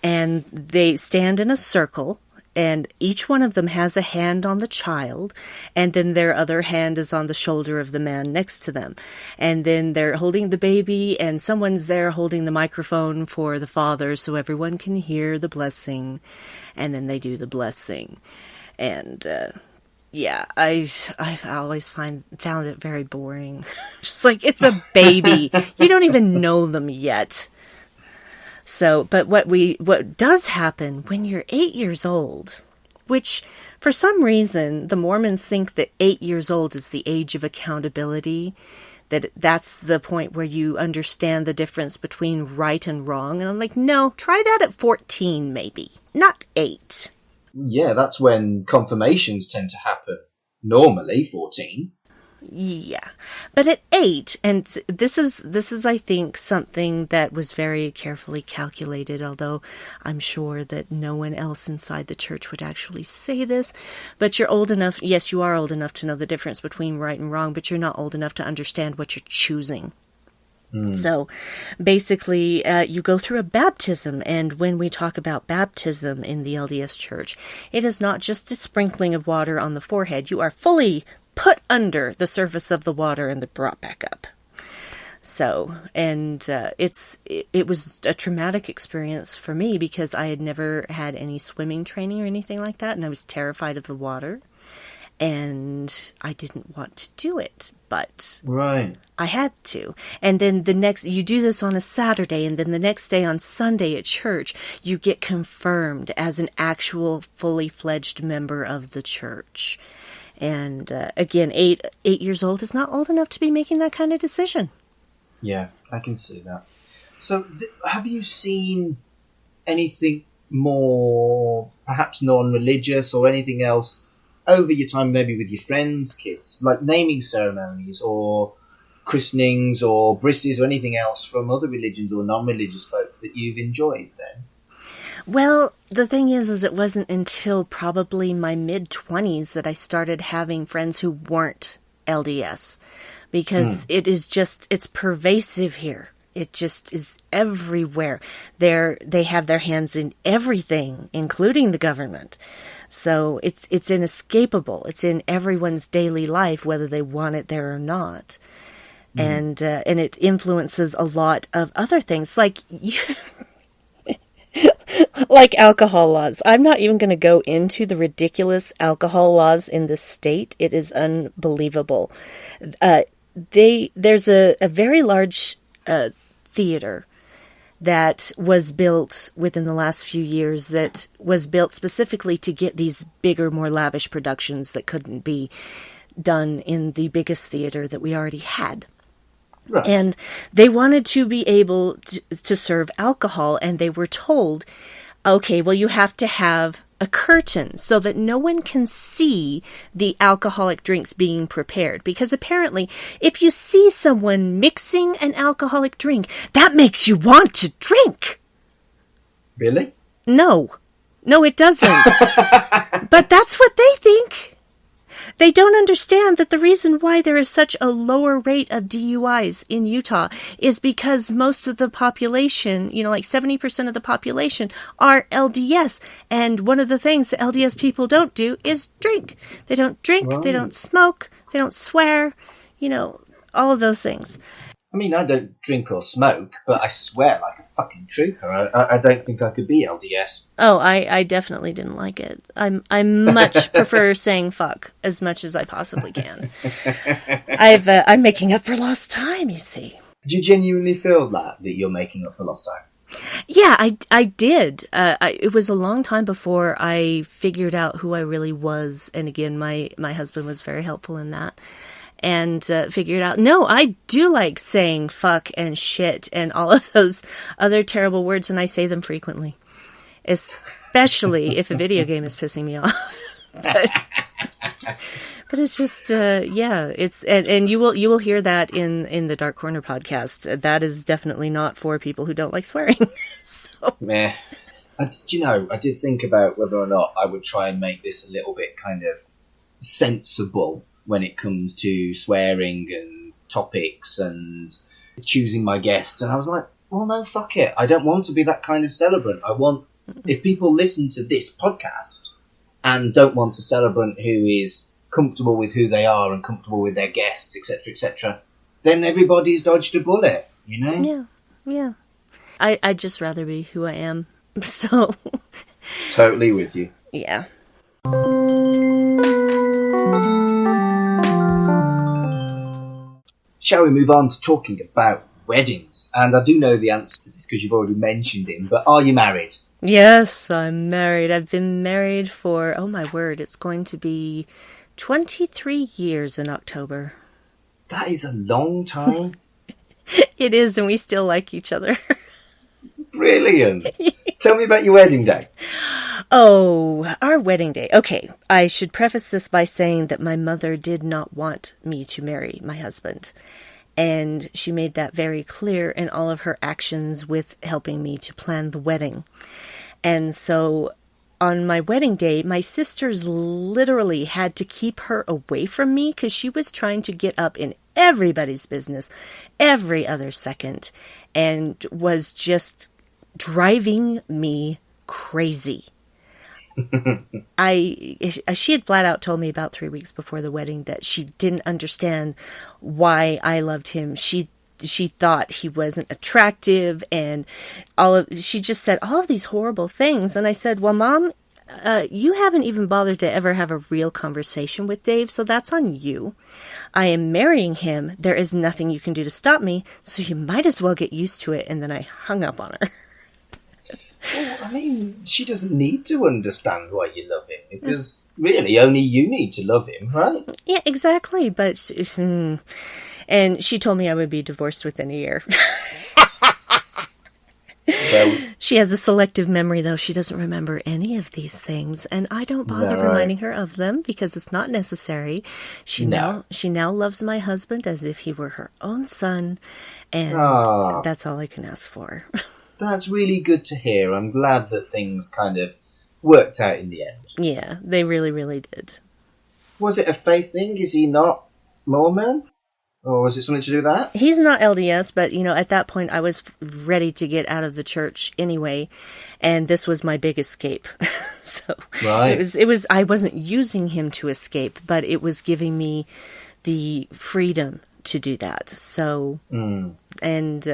and they stand in a circle, and each one of them has a hand on the child, and then their other hand is on the shoulder of the man next to them. And then they're holding the baby, and someone's there holding the microphone for the father so everyone can hear the blessing. And then they do the blessing. And, yeah, I've always found it very boring. Just like, it's a baby. You don't even know them yet. So, but what does happen when you're 8 years old, which for some reason the Mormons think that 8 years old is the age of accountability, that's the point where you understand the difference between right and wrong. And I'm like, no, try that at 14 maybe, not 8. Yeah, that's when confirmations tend to happen. Normally, 14. Yeah, but at 8, and this is I think something that was very carefully calculated, although I'm sure that no one else inside the church would actually say this, but you're old enough, yes, you are old enough to know the difference between right and wrong, but you're not old enough to understand what you're choosing. So basically, you go through a baptism, and when we talk about baptism in the LDS Church, it is not just a sprinkling of water on the forehead. You are fully put under the surface of the water and brought back up. So, and it was a traumatic experience for me because I had never had any swimming training or anything like that, and I was terrified of the water, and I didn't want to do it, but Right. I had to. And then you do this on a Saturday, and then the next day on Sunday at church, you get confirmed as an actual fully fledged member of the church. And again, 8 years old is not old enough to be making that kind of decision. Yeah, I can see that. So, have you seen anything more, perhaps non-religious or anything else, over your time, maybe with your friends' kids, like naming ceremonies or christenings or brisses or anything else from other religions or non-religious folks that you've enjoyed then? Well, the thing is it wasn't until probably my mid-20s that I started having friends who weren't LDS, because it's pervasive here. It just is everywhere. They have their hands in everything, including the government. So it's inescapable. It's in everyone's daily life, whether they want it there or not. And it influences a lot of other things, like like alcohol laws. I'm not even going to go into the ridiculous alcohol laws in this state. It is unbelievable. There's a very large theater that was built within the last few years, that was built specifically to get these bigger, more lavish productions that couldn't be done in the biggest theater that we already had. Right. And they wanted to be able to serve alcohol, and they were told, okay, well, you have to have a curtain so that no one can see the alcoholic drinks being prepared. Because apparently, if you see someone mixing an alcoholic drink, that makes you want to drink. Really? No, it doesn't. But that's what they think. They don't understand that the reason why there is such a lower rate of DUIs in Utah is because most of the population, like 70% of the population, are LDS. And one of the things that LDS people don't do is drink. They don't drink, Right. They don't smoke, they don't swear, all of those things. I mean, I don't drink or smoke, but I swear like a fucking trooper. I don't think I could be LDS. Oh, I definitely didn't like it. I much prefer saying fuck as much as I possibly can. I'm making up for lost time, you see. Do you genuinely feel that you're making up for lost time? Yeah, I did. It was a long time before I figured out who I really was. And again, my husband was very helpful in that. And figured out, no, I do like saying fuck and shit and all of those other terrible words, and I say them frequently. Especially if a video game is pissing me off. But it's just, it's, and you will hear that in the Dark Corner podcast. That is definitely not for people who don't like swearing. So. Meh. I did think about whether or not I would try and make this a little bit kind of sensible, when it comes to swearing and topics and choosing my guests. And I was like, well, no, fuck it. I don't want to be that kind of celebrant. I want, if people listen to this podcast and don't want a celebrant who is comfortable with who they are and comfortable with their guests, etc., then everybody's dodged a bullet, you know? Yeah. I'd just rather be who I am. So. Totally with you. Yeah. Shall we move on to talking about weddings? And I do know the answer to this because you've already mentioned him, but are you married? Yes, I'm married. I've been married for, oh my word, it's going to be 23 years in October. That is a long time. It is, and we still like each other. Brilliant. Tell me about your wedding day. Oh, our wedding day. Okay, I should preface this by saying that my mother did not want me to marry my husband. And she made that very clear in all of her actions with helping me to plan the wedding. And so on my wedding day, my sisters literally had to keep her away from me because she was trying to get up in everybody's business every other second and was just driving me crazy. She had flat out told me about 3 weeks before the wedding that she didn't understand why I loved him. She thought he wasn't attractive and she just said all of these horrible things. And I said, well, Mom, you haven't even bothered to ever have a real conversation with Dave, so that's on you. I am marrying him. There is nothing you can do to stop me, so you might as well get used to it. And then I hung up on her. Well, I mean, she doesn't need to understand why you love him, because really only you need to love him, right? Yeah, exactly. But and she told me I would be divorced within a year. Well, she has a selective memory, though. She doesn't remember any of these things, and I don't bother reminding her of them because it's not necessary. She now loves my husband as if he were her own son, and that's all I can ask for. That's really good to hear. I'm glad that things kind of worked out in the end. Yeah, they really, really did. Was it a faith thing? Is he not Mormon? Or was it something to do with that? He's not LDS, but, at that point I was ready to get out of the church anyway, and this was my big escape. So right. It was. I wasn't using him to escape, but it was giving me the freedom to do that. So, and,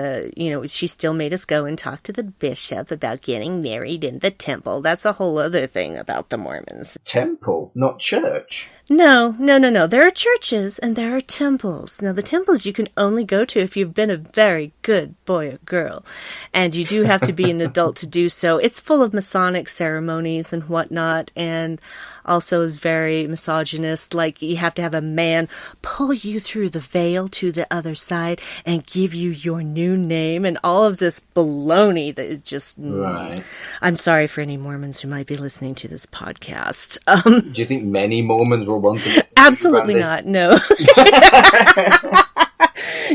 she still made us go and talk to the bishop about getting married in the temple. That's a whole other thing about the Mormons. Temple, not church. No. There are churches and there are temples. Now, the temples you can only go to if you've been a very good boy or girl. And you do have to be an adult to do so. It's full of Masonic ceremonies and whatnot, and also is very misogynist. Like, you have to have a man pull you through the veil to the other side and give you your new name and all of this baloney that is just... Right. I'm sorry for any Mormons who might be listening to this podcast. Do you think many Mormons will want to listen Absolutely to not, no.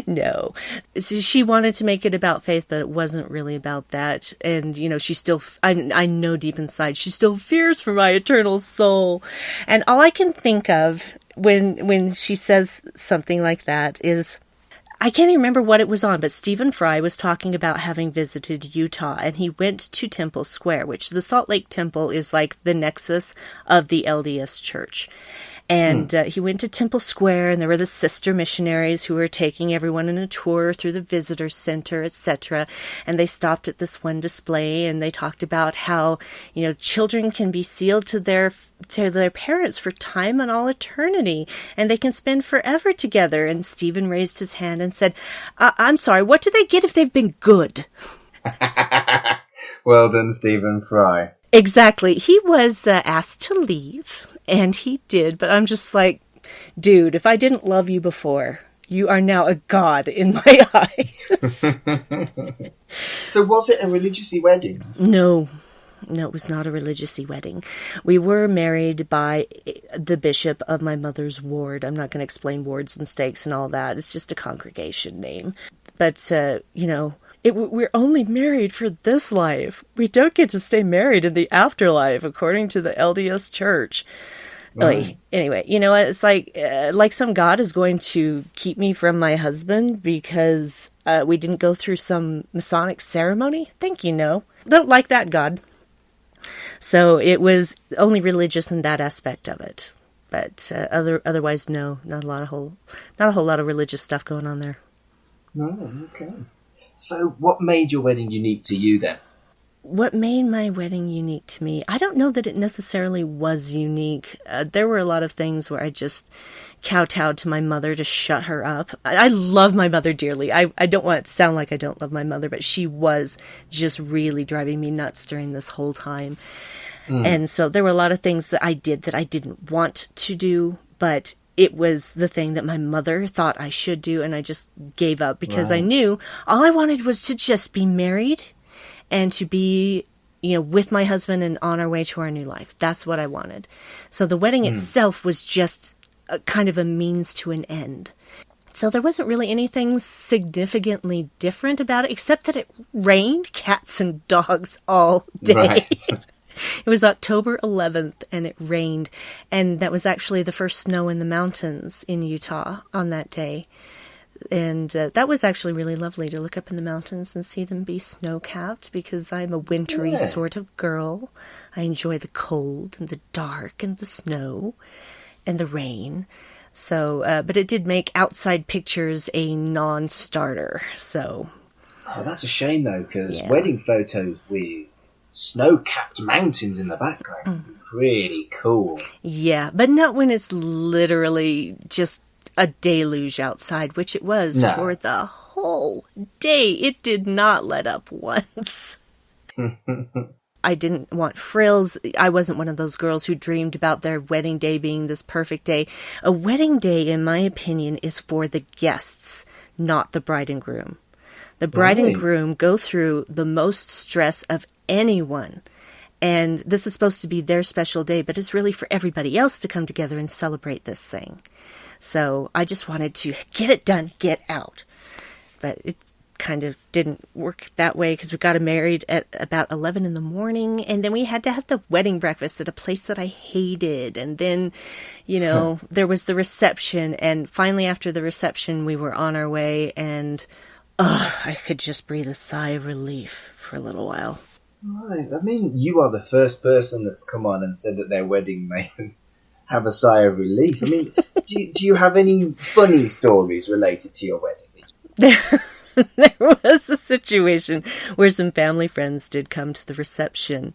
No. So she wanted to make it about faith, but it wasn't really about that. And, she still, I know deep inside, she still fears for my eternal soul. And all I can think of when she says something like that is, I can't even remember what it was on, but Stephen Fry was talking about having visited Utah, and he went to Temple Square, which the Salt Lake Temple is like the nexus of the LDS Church. And he went to Temple Square, and there were the sister missionaries who were taking everyone on a tour through the visitor center, etc. And they stopped at this one display, and they talked about how, children can be sealed to their parents for time and all eternity, and they can spend forever together. And Stephen raised his hand and said, I'm sorry, what do they get if they've been good? Well done, Stephen Fry. Exactly. He was asked to leave, and he did, but I'm just like, dude, if I didn't love you before, you are now a god in my eyes. So was it a religious-y wedding? No, it was not a religious-y wedding. We were married by the bishop of my mother's ward. I'm not going to explain wards and stakes and all that. It's just a congregation name. But, we're only married for this life. We don't get to stay married in the afterlife, according to the LDS Church. Right. Anyway, it's like some God is going to keep me from my husband because we didn't go through some Masonic ceremony. Think you know. Don't like that God. So it was only religious in that aspect of it. But otherwise, no, not a whole lot of religious stuff going on there. Oh, okay. So what made your wedding unique to you then? What made my wedding unique to me? I don't know that it necessarily was unique. There were a lot of things where I just kowtowed to my mother to shut her up. I love my mother dearly. I don't want it to sound like I don't love my mother, but she was just really driving me nuts during this whole time. And so there were a lot of things that I did that I didn't want to do, but it was the thing that my mother thought I should do, and I just gave up because I knew all I wanted was to just be married and to be, with my husband and on our way to our new life. That's what I wanted. So the wedding itself was just a kind of a means to an end. So there wasn't really anything significantly different about it, except that it rained cats and dogs all day. Right. It was October 11th and it rained. And that was actually the first snow in the mountains in Utah on that day. And that was actually really lovely to look up in the mountains and see them be snow-capped because I'm a wintry sort of girl. I enjoy the cold and the dark and the snow and the rain. So, but it did make outside pictures a non-starter, so... Oh, that's a shame, though, because wedding photos with snow-capped mountains in the background would be pretty cool. Yeah, but not when it's literally just a deluge outside, which it was for the whole day. It did not let up once. I didn't want frills. I wasn't one of those girls who dreamed about their wedding day being this perfect day. A wedding day, in my opinion, is for the guests, not the bride and groom. The bride and groom go through the most stress of anyone. And this is supposed to be their special day, but it's really for everybody else to come together and celebrate this thing. So I just wanted to get it done, get out. But it kind of didn't work that way because we got married at about 11 in the morning. And then we had to have the wedding breakfast at a place that I hated. And then, there was the reception. And finally, after the reception, we were on our way. And I could just breathe a sigh of relief for a little while. Right. I mean, you are the first person that's come on and said that their wedding made them have a sigh of relief. I mean, do you have any funny stories related to your wedding? There was a situation where some family friends did come to the reception.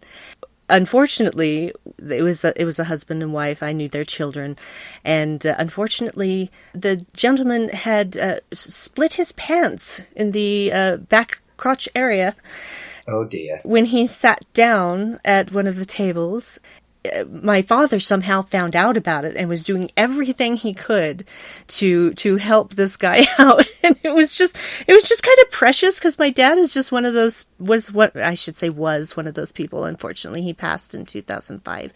Unfortunately, it was a husband and wife. I knew their children. And unfortunately, the gentleman had split his pants in the back crotch area. Oh, dear. When he sat down at one of the tables, my father somehow found out about it and was doing everything he could to help this guy out. And it was just kind of precious because my dad is just one of those, was one of those people. Unfortunately, he passed in 2005.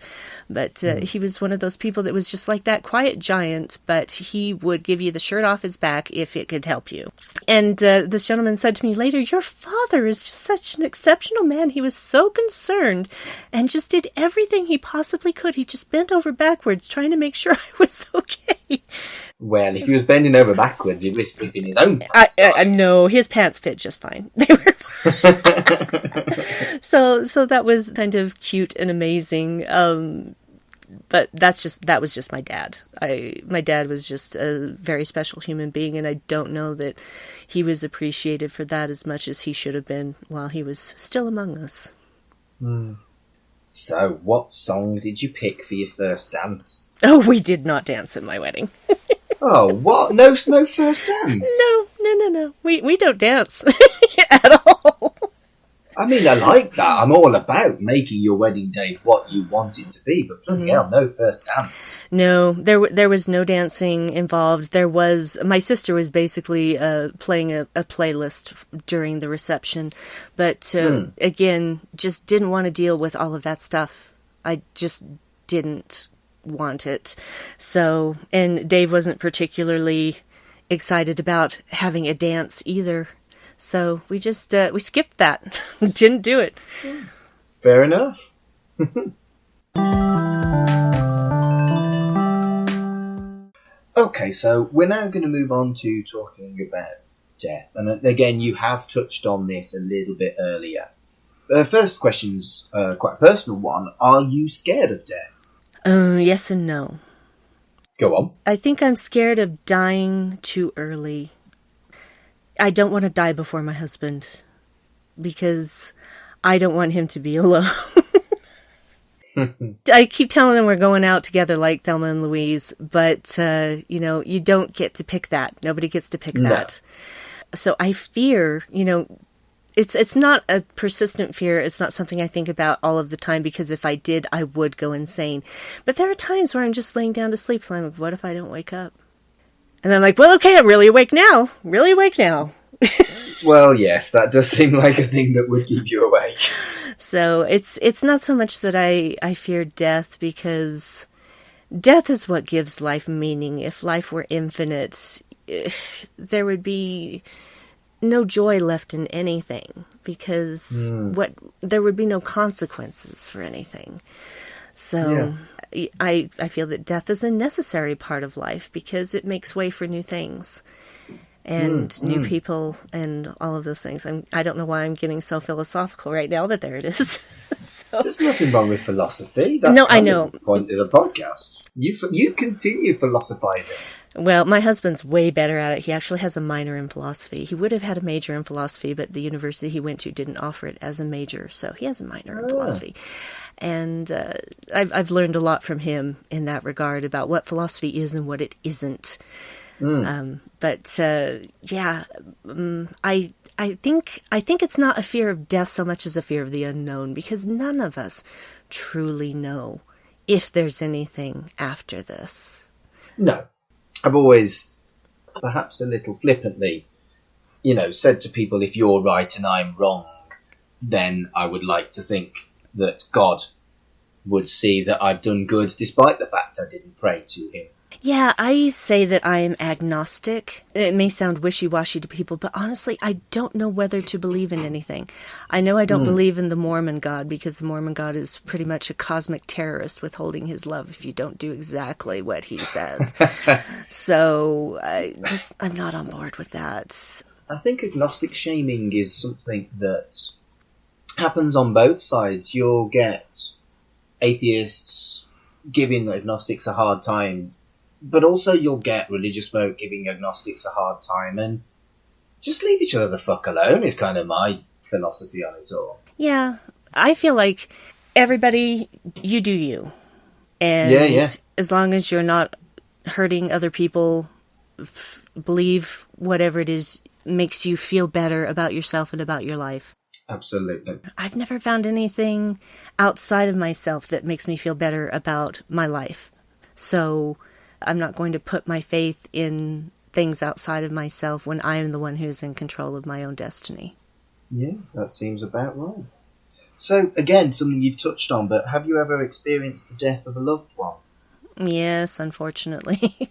But he was one of those people that was just like that quiet giant, but he would give you the shirt off his back if it could help you. And this gentleman said to me later, "Your father is just such an exceptional man. He was so concerned and just did everything he possibly could. He just bent over backwards trying to make sure I was okay." Well, if he was bending over backwards, he'd risk ripping his own pants. No, his pants fit just fine. They were fine. So that was kind of cute and amazing. But that was just my dad. My dad was just a very special human being, and I don't know that he was appreciated for that as much as he should have been while he was still among us. So, what song did you pick for your first dance? Oh, we did not dance at my wedding. Oh, what? No first dance? No. We don't dance at all. I mean, I like that. I'm all about making your wedding day what you want it to be, but bloody hell, no first dance. No, there was no dancing involved. My sister was basically playing a playlist during the reception, but again, just didn't want to deal with all of that stuff. I just didn't want it. So, and Dave wasn't particularly excited about having a dance either. So we just, we skipped that. Didn't do it. Fair enough. Okay, so we're now going to move on to talking about death. And again, you have touched on this a little bit earlier. First question's quite a personal one. Are you scared of death? Yes and no. Go on. I think I'm scared of dying too early. I don't want to die before my husband because I don't want him to be alone. I keep telling him we're going out together like Thelma and Louise, but, you don't get to pick that. Nobody gets to pick that. So I fear, it's not a persistent fear. It's not something I think about all of the time, because if I did, I would go insane. But there are times where I'm just laying down to sleep, so I'm like, what if I don't wake up? And I'm like, well, okay, I'm really awake now. Really awake now. Well, yes, that does seem like a thing that would keep you awake. So it's not so much that I fear death, because death is what gives life meaning. If life were infinite, there would be no joy left in anything, because there would be no consequences for anything. So I feel that death is a necessary part of life, because it makes way for new things and new people and all of those things. I don't know why I'm getting so philosophical right now, but there it is. So. There's nothing wrong with philosophy. That's no, I know. The point of the podcast. You continue philosophizing. Well, my husband's way better at it. He actually has a minor in philosophy. He would have had a major in philosophy, but the university he went to didn't offer it as a major, so he has a minor in philosophy. And I've learned a lot from him in that regard about what philosophy is and what it isn't. I think it's not a fear of death so much as a fear of the unknown, because none of us truly know if there's anything after this. No. I've always, perhaps a little flippantly, said to people, if you're right and I'm wrong, then I would like to think that God would see that I've done good despite the fact I didn't pray to him. Yeah, I say that I am agnostic. It may sound wishy-washy to people, but honestly, I don't know whether to believe in anything. I know I don't believe in the Mormon God, because the Mormon God is pretty much a cosmic terrorist withholding his love if you don't do exactly what he says. So I'm not on board with that. I think agnostic shaming is something that happens on both sides. You'll get atheists giving agnostics a hard time, but also you'll get religious folk giving agnostics a hard time, and just leave each other the fuck alone is kind of my philosophy on it all. Yeah, I feel like everybody, you do you. And as long as you're not hurting other people, believe whatever it is makes you feel better about yourself and about your life. Absolutely. I've never found anything outside of myself that makes me feel better about my life. So I'm not going to put my faith in things outside of myself when I am the one who's in control of my own destiny. Yeah, that seems about right. So, again, something you've touched on, but have you ever experienced the death of a loved one? Yes, unfortunately.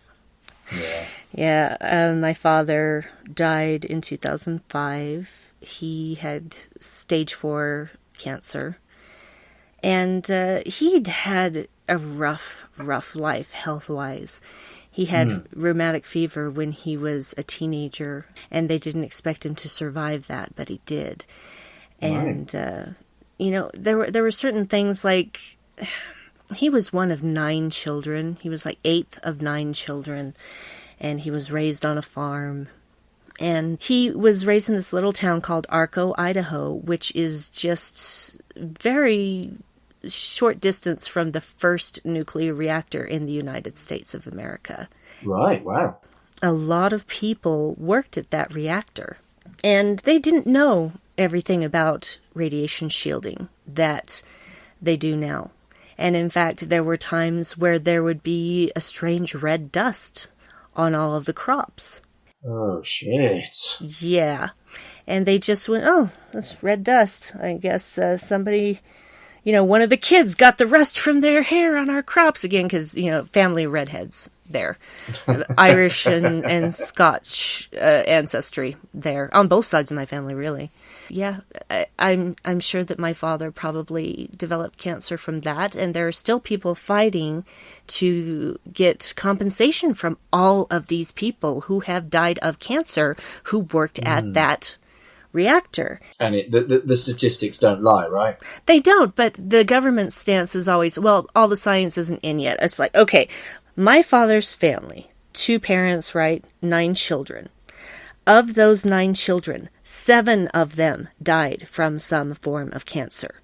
Yeah, my father died in 2005. He had stage 4 cancer. And he'd had a rough life health-wise. He had rheumatic fever when he was a teenager, and they didn't expect him to survive that, but he did. And, there were certain things like, he was one of 9 children. He was like 8th of 9 children, and he was raised on a farm. And he was raised in this little town called Arco, Idaho, which is just very short distance from the first nuclear reactor in the United States of America. Right, wow. A lot of people worked at that reactor, and they didn't know everything about radiation shielding that they do now. And in fact, there were times where there would be a strange red dust on all of the crops. Oh, shit. Yeah. And they just went, oh, that's red dust. I guess somebody, one of the kids got the rust from their hair on our crops again, because, family of redheads there. Irish and Scotch ancestry there, on both sides of my family, really. Yeah, I'm sure that my father probably developed cancer from that, and there are still people fighting to get compensation from all of these people who have died of cancer who worked at that reactor. And the statistics don't lie, right? They don't, but the government stance is always, well, all the science isn't in yet. It's like, okay, my father's family, 2 parents, right? 9 children. Of those 9 children, 7 of them died from some form of cancer.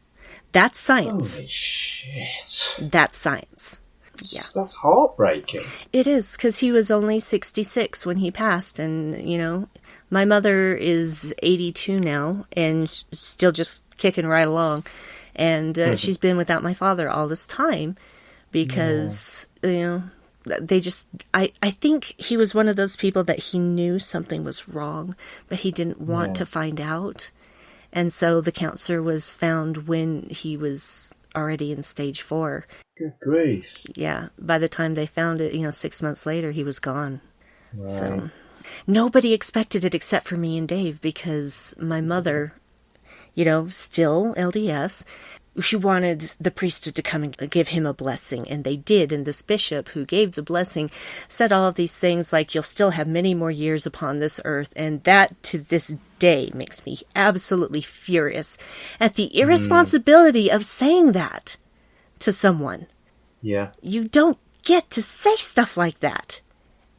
That's science. Holy shit. That's science. Yeah. That's heartbreaking. It is, because he was only 66 when he passed, and, you know, my mother is 82 now, and still just kicking right along, and she's been without my father all this time, because, you know, they just, I think he was one of those people that he knew something was wrong, but he didn't want to find out. And so the cancer was found when he was already in stage 4. Good grief. Yeah. By the time they found it, you know, 6 months later, he was gone. Right. So nobody expected it except for me and Dave, because my mother, you know, still LDS, she wanted the priesthood to come and give him a blessing, and they did. And this bishop who gave the blessing said all of these things like, you'll still have many more years upon this earth. And that, to this day, makes me absolutely furious at the irresponsibility of saying that to someone. Yeah. You don't get to say stuff like that.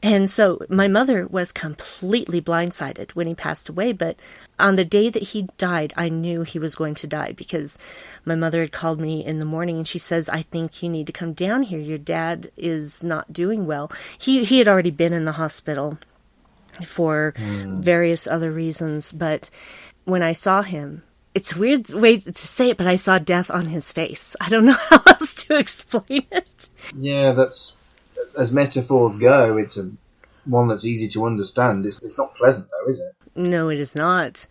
And so my mother was completely blindsided when he passed away, but on the day that he died, I knew he was going to die, because my mother had called me in the morning and she says, I think you need to come down here. Your dad is not doing well. He had already been in the hospital for various other reasons, but when I saw him, it's a weird way to say it, but I saw death on his face. I don't know how else to explain it. Yeah, that's, as metaphors go, it's one that's easy to understand. It's not pleasant, though, is it? No, it is not.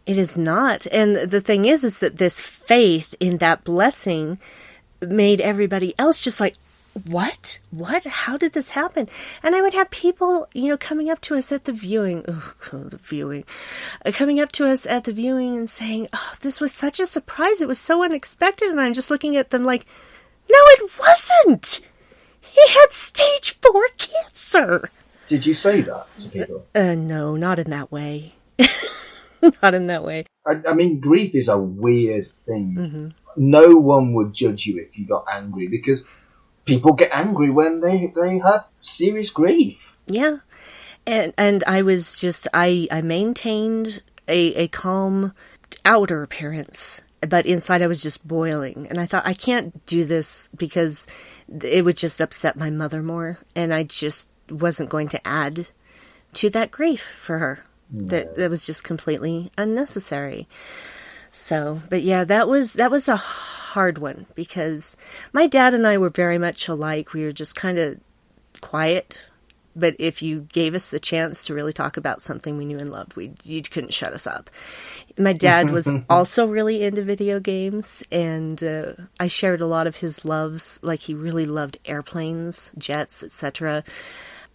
It is not. And the thing is that this faith in that blessing made everybody else just like, what? What? How did this happen? And I would have people, you know, coming up to us at the viewing, coming up to us at the viewing and saying, oh, this was such a surprise. It was so unexpected. And I'm just looking at them like, no, it wasn't. He had stage 4 cancer. Did you say that to people? No, not in that way. Not in that way. I mean, grief is a weird thing. No one would judge you if you got angry, because people get angry when they have serious grief. Yeah. And I was just, I maintained a calm outer appearance, but inside I was just boiling. And I thought, I can't do this because it would just upset my mother more. And I just wasn't going to add to that grief for her. No. That was just completely unnecessary. So, but yeah, that was a hard one, because my dad and I were very much alike. We were just kind of quiet, but if you gave us the chance to really talk about something we knew and loved, you couldn't shut us up. My dad was also really into video games, and I shared a lot of his loves. Like, he really loved airplanes, jets, etc.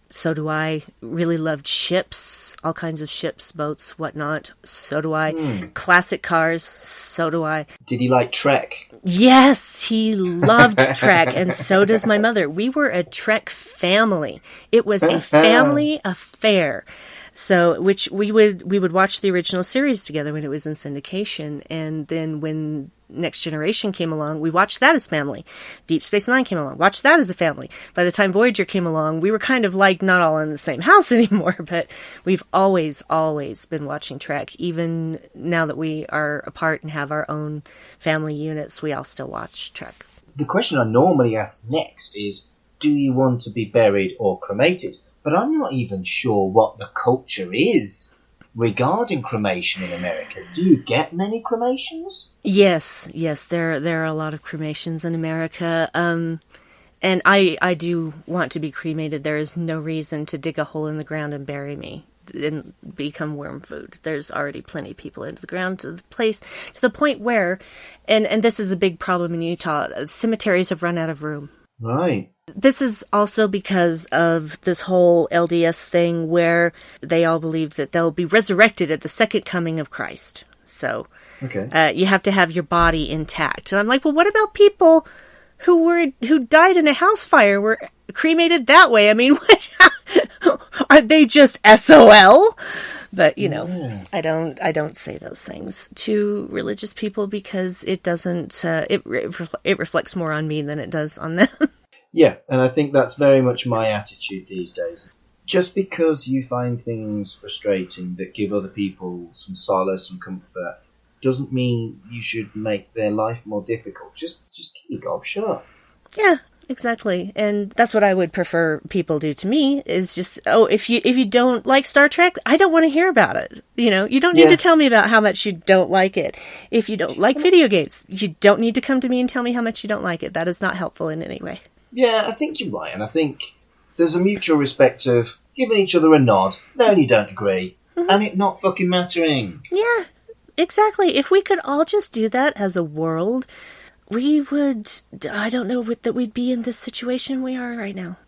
So do I. Really loved ships, all kinds of ships, boats, whatnot. So do I. Classic cars. So do I. Did he like Trek? Yes, he loved Trek, and so does my mother. We were a Trek family. It was a family affair. So, which we would watch the original series together when it was in syndication, and then when Next Generation came along, we watched that as family. Deep Space Nine came along, watched that as a family. By the time Voyager came along, we were kind of like not all in the same house anymore, but we've always been watching Trek. Even now that we are apart and have our own family units, we all still watch Trek. The question I normally ask next is, do you want to be buried or cremated? But I'm not even sure what the culture is regarding cremation in America. Do you get many cremations? Yes, there are a lot of cremations in America. And I do want to be cremated. There is no reason to dig a hole in the ground and bury me and become worm food. There's already plenty of people into the ground to the point where, and this is a big problem in Utah, cemeteries have run out of room. Right. This is also because of this whole LDS thing where they all believe that they'll be resurrected at the second coming of Christ. So Okay. you have to have your body intact. And I'm like, well, what about people who died in a house fire, were cremated that way? I mean, are they just SOL? But I don't say those things to religious people because it doesn't. It reflects more on me than it does on them. Yeah, and I think that's very much my attitude these days. Just because you find things frustrating that give other people some solace and comfort doesn't mean you should make their life more difficult. Just keep your gob shut. Yeah, exactly. And that's what I would prefer people do to me, is just, if you don't like Star Trek, I don't want to hear about it. You don't need to tell me about how much you don't like it. If you don't like video games, you don't need to come to me and tell me how much you don't like it. That is not helpful in any way. Yeah, I think you're right, and I think there's a mutual respect of giving each other a nod, knowing you don't agree, and it not fucking mattering. Yeah, exactly. If we could all just do that as a world, we would, I don't know that we'd be in this situation we are right now.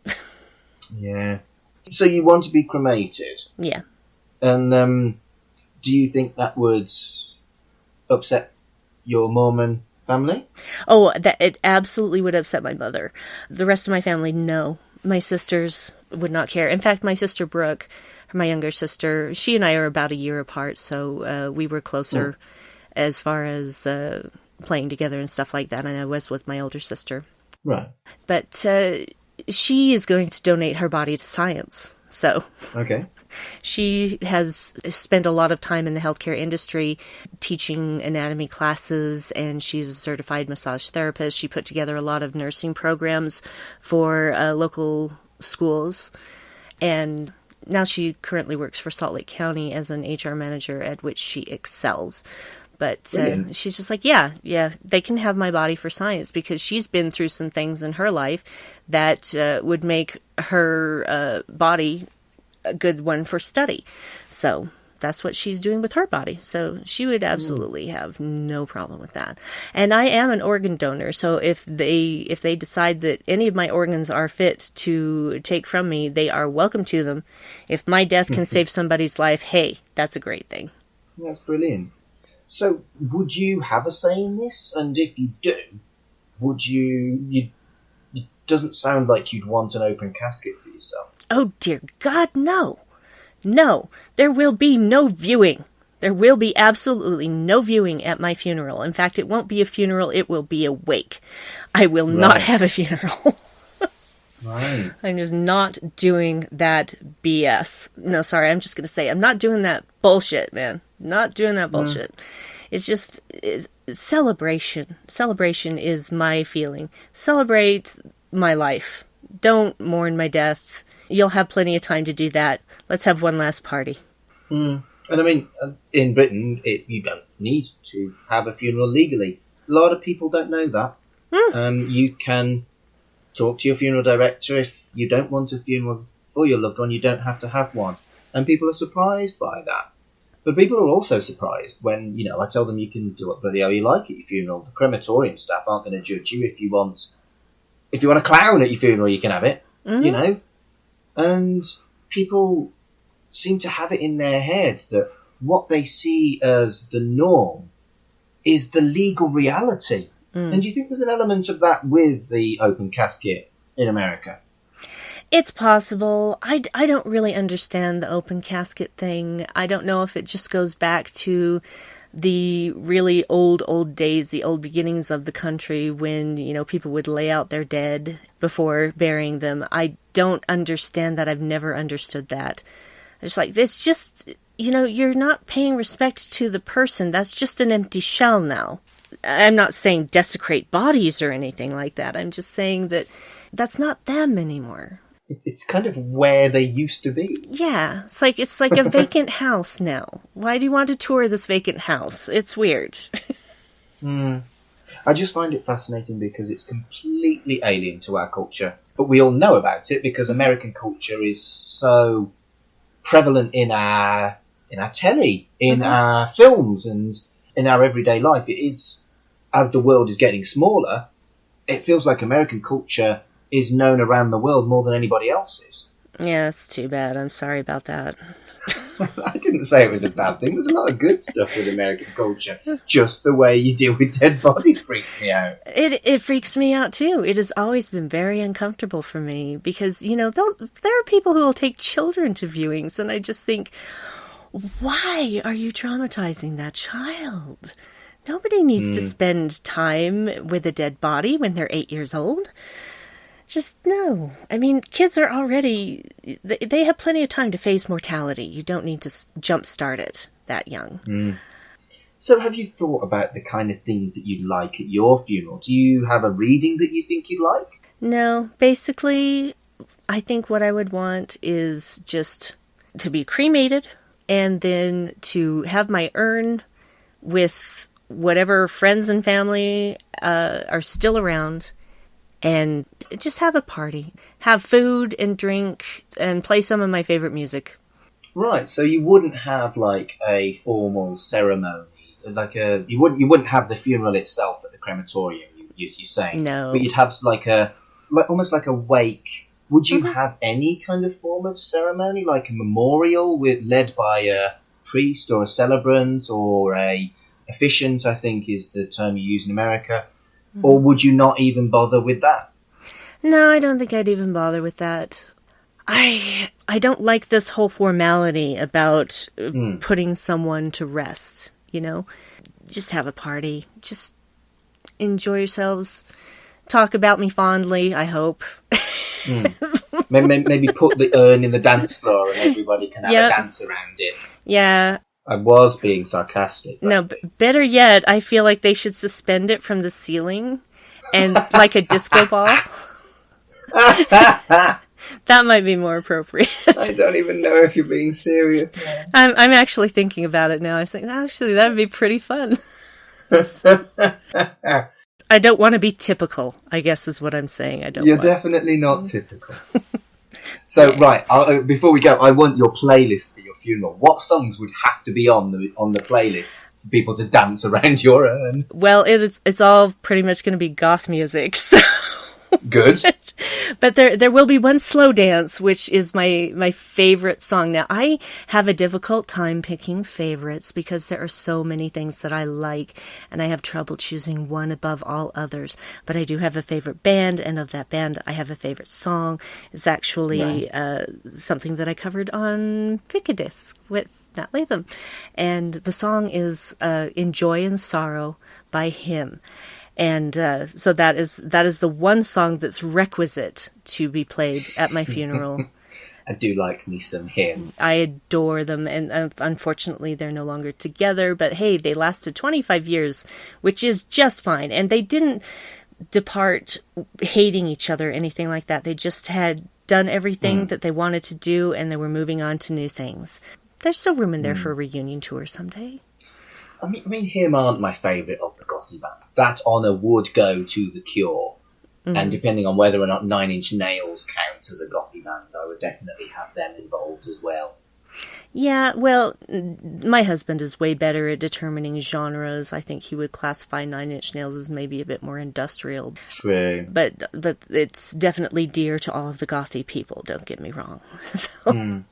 Yeah. So you want to be cremated? Yeah. And do you think that would upset your mum and family? Oh, that it absolutely would upset my mother. The rest of my family, no. My sisters would not care. In fact, my sister Brooke, my younger sister, she and I are about a year apart, so we were closer as far as playing together and stuff like that, and I was with my older sister. Right. But she is going to donate her body to science, so... Okay. She has spent a lot of time in the healthcare industry teaching anatomy classes, and she's a certified massage therapist. She put together a lot of nursing programs for local schools, and now she currently works for Salt Lake County as an HR manager, at which she excels. But she's just like, yeah, they can have my body for science, because she's been through some things in her life that would make her body a good one for study. So that's what she's doing with her body. So she would absolutely have no problem with that. And I am an organ donor. So if they decide that any of my organs are fit to take from me, they are welcome to them. If my death can save somebody's life, hey, that's a great thing. That's brilliant. So would you have a say in this? And if you do, would you it doesn't sound like you'd want an open casket for yourself. Oh, dear God, no. No, there will be no viewing. There will be absolutely no viewing at my funeral. In fact, it won't be a funeral, it will be a wake. I will not have a funeral. Right. I'm just not doing that BS. No, sorry, I'm just going to say, I'm not doing that bullshit, man. Not doing that bullshit. It's just celebration. Celebration is my feeling. Celebrate my life. Don't mourn my death. You'll have plenty of time to do that. Let's have one last party. And I mean, in Britain, you don't need to have a funeral legally. A lot of people don't know that. You can talk to your funeral director. If you don't want a funeral for your loved one, you don't have to have one. And people are surprised by that. But people are also surprised when, I tell them you can do what bloody hell you like at your funeral. The crematorium staff aren't going to judge you. If you want a clown at your funeral, you can have it, And people seem to have it in their head that what they see as the norm is the legal reality. And do you think there's an element of that with the open casket in America? It's possible. I don't really understand the open casket thing. I don't know if it just goes back to the really old days, the old beginnings of the country when, people would lay out their dead before burying them. I don't understand that. I've never understood that. It's like, it's just, you're not paying respect to the person. That's just an empty shell now. I'm not saying desecrate bodies or anything like that. I'm just saying that that's not them anymore. It's kind of where they used to be. Yeah, it's like a vacant house now. Why do you want to tour this vacant house? It's weird. I just find it fascinating because it's completely alien to our culture. But we all know about it because American culture is so prevalent in our telly, in our films, and in our everyday life. It is, as the world is getting smaller, it feels like American culture is known around the world more than anybody else's. Yeah, it's too bad. I'm sorry about that. I didn't say it was a bad thing. There's a lot of good stuff with American culture. Just the way you deal with dead bodies freaks me out. It freaks me out too. It has always been very uncomfortable for me because, there are people who will take children to viewings, and I just think, why are you traumatizing that child? Nobody needs to spend time with a dead body when they're 8 years old. Just no. I mean, kids are already, they have plenty of time to face mortality. You don't need to jumpstart it that young. So have you thought about the kind of things that you'd like at your funeral? Do you have a reading that you think you'd like? No, basically, I think what I would want is just to be cremated and then to have my urn with whatever friends and family are still around, and just have a party. Have food and drink and play some of my favorite music. Right, so you wouldn't have like a formal ceremony, you wouldn't have the funeral itself at the crematorium. You're saying, no, but you'd have almost like a wake. Would you have any kind of form of ceremony, like a memorial led by a priest or a celebrant or a officiant? I think is the term you use in America. Or would you not even bother with that? No, I don't think I'd even bother with that. I don't like this whole formality about putting someone to rest, Just have a party. Just enjoy yourselves. Talk about me fondly, I hope. Maybe put the urn in the dance floor and everybody can have a dance around it. Yeah. I was being sarcastic. No, better yet, I feel like they should suspend it from the ceiling and like a disco ball. That might be more appropriate. I don't even know if you're being serious now. I'm actually thinking about it now. I think, actually, that would be pretty fun. I don't want to be typical, I guess is what I'm saying. You're definitely not typical. So, right, before we go, I want your playlist for your funeral. What songs would have to be on the playlist for people to dance around your urn? Well, it's all pretty much going to be goth music, so... Good. But there will be one slow dance, which is my favorite song. Now, I have a difficult time picking favorites because there are so many things that I like, and I have trouble choosing one above all others. But I do have a favorite band, and of that band, I have a favorite song. It's actually something that I covered on Pick-a-Disc with Matt Latham. And the song is In Joy and Sorrow by Him. And so that is the one song that's requisite to be played at my funeral. I do like me some Him. I adore them, and unfortunately they're no longer together. But hey, they lasted 25 years, which is just fine. And they didn't depart hating each other or anything like that. They just had done everything that they wanted to do, and they were moving on to new things. There's still room in there for a reunion tour someday. I mean, Him aren't my favourite of the gothy band. That honour would go to The Cure. And depending on whether or not Nine Inch Nails counts as a gothy band, I would definitely have them involved as well. Yeah, well, my husband is way better at determining genres. I think he would classify Nine Inch Nails as maybe a bit more industrial. True. But it's definitely dear to all of the gothy people, don't get me wrong. So,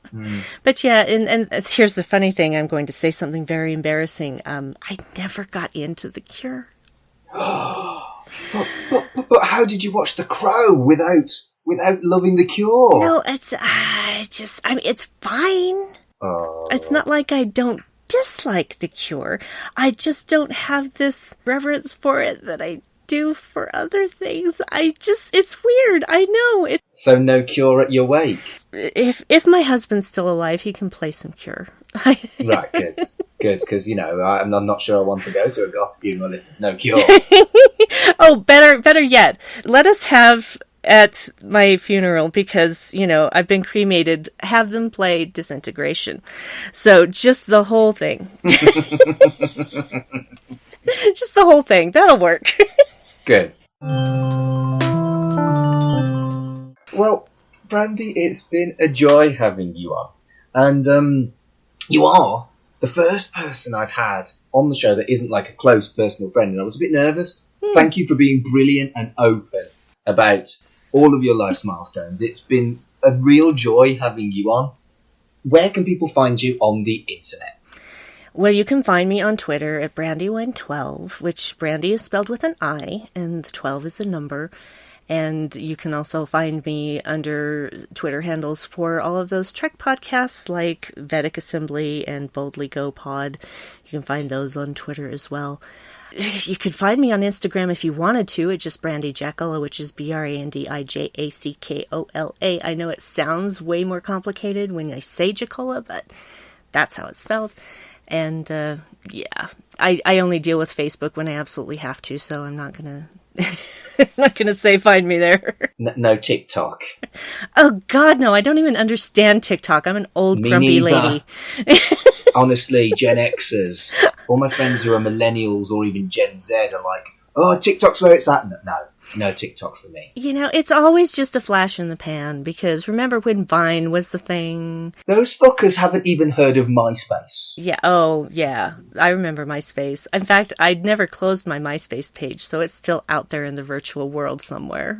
But yeah, and here's the funny thing. I'm going to say something very embarrassing. I never got into The Cure. But how did you watch The Crow without loving The Cure? No, it's fine. Oh. It's not like I don't dislike The Cure. I just don't have this reverence for it that I do for other things. It's weird. I know. So no Cure at your wake? If my husband's still alive, he can play some Cure. Right, good. Good, because, I'm not sure I want to go to a goth funeral if there's no Cure. Oh, better yet. Let us have at my funeral, because, I've been cremated, have them play Disintegration. So just the whole thing. Just the whole thing. That'll work. Good. Well, Brandi, it's been a joy having you on. And you are the first person I've had on the show that isn't like a close personal friend, and I was a bit nervous. Thank you for being brilliant and open about all of your life's milestones. It's been a real joy having you on. where can people find you on the internet? Well, you can find me on Twitter at Brandywine12, which Brandy is spelled with an I, and the 12 is a number. And you can also find me under Twitter handles for all of those Trek podcasts like Vedic Assembly and Boldly Go Pod. You can find those on Twitter as well. You could find me on Instagram if you wanted to. It's just Brandi Jackola, which is BrandiJackola. I know it sounds way more complicated when I say Jackola, but that's how it's spelled. And yeah, I only deal with Facebook when I absolutely have to, so I'm not gonna say find me there. No TikTok. Oh God, no! I don't even understand TikTok. I'm an old Me grumpy neither. lady. Honestly, Gen Xers, all my friends who are millennials or even Gen Z are like, "Oh, TikTok's where it's at." No TikTok for me. You know, it's always just a flash in the pan, because remember when Vine was the thing? Those fuckers haven't even heard of MySpace. Yeah, oh, yeah. I remember MySpace. In fact, I'd never closed my MySpace page, so it's still out there in the virtual world somewhere.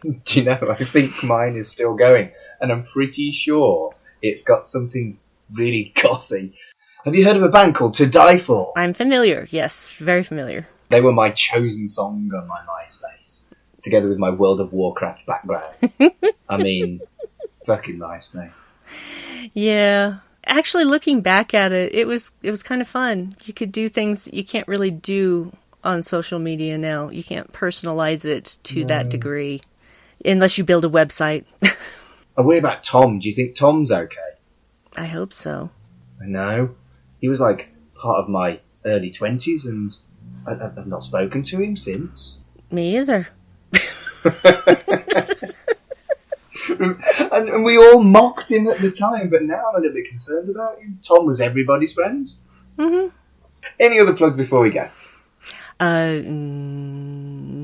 Do you know, I think mine is still going, and I'm pretty sure it's got something really gothy. Have you heard of a band called To Die For? I'm familiar, yes, very familiar. They were my chosen song on my MySpace, together with my World of Warcraft background. I mean, fucking MySpace. Yeah. Actually, looking back at it, it was kind of fun. You could do things that you can't really do on social media now. You can't personalize it to that degree, unless you build a website. I worry about Tom. Do you think Tom's okay? I hope so. I know. He was like part of my early 20s, and I've not spoken to him since. Me either. and we all mocked him at the time, but now I'm a little bit concerned about him. Tom was everybody's friend. Mm-hmm. Any other plug before we go?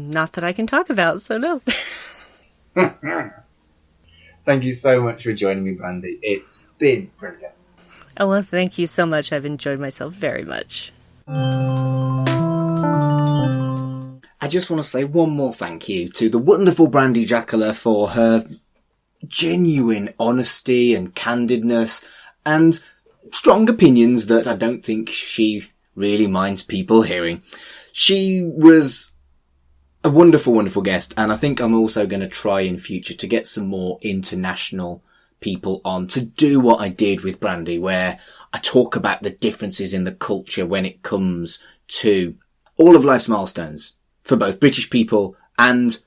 Not that I can talk about, so no. Thank you so much for joining me, Brandi. It's been brilliant. Oh, well, thank you so much. I've enjoyed myself very much. I just want to say one more thank you to the wonderful Brandi Jackola for her genuine honesty and candidness and strong opinions that I don't think she really minds people hearing. She was a wonderful, wonderful guest, and I think I'm also going to try in future to get some more international people on to do what I did with Brandi, where I talk about the differences in the culture when it comes to all of life's milestones for both British people and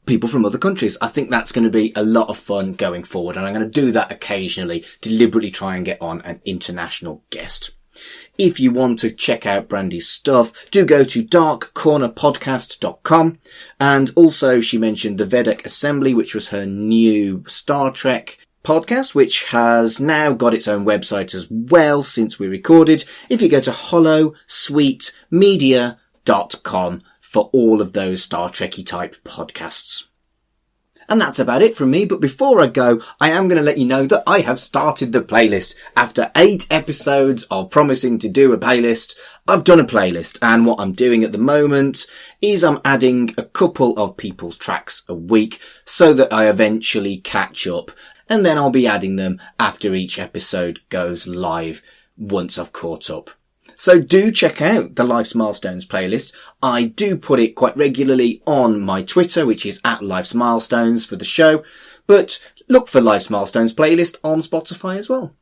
people from other countries. I think that's going to be a lot of fun going forward, and I'm going to do that occasionally, deliberately try and get on an international guest. If you want to check out Brandi's stuff, do go to darkcornerpodcast.com. And also she mentioned the Vedic Assembly, which was her new Star Trek podcast, which has now got its own website as well since we recorded. If you go to hollowsweetmedia.com for all of those Star Trekky type podcasts. And that's about it from me, but before I go, I am going to let you know that I have started the playlist. After 8 episodes of promising to do a playlist, I've done a playlist, and what I'm doing at the moment is I'm adding a couple of people's tracks a week so that I eventually catch up, and then I'll be adding them after each episode goes live once I've caught up. So do check out the Life's Milestones playlist. I do put it quite regularly on my Twitter, which is @Life's Milestones for the show, but look for Life's Milestones playlist on Spotify as well.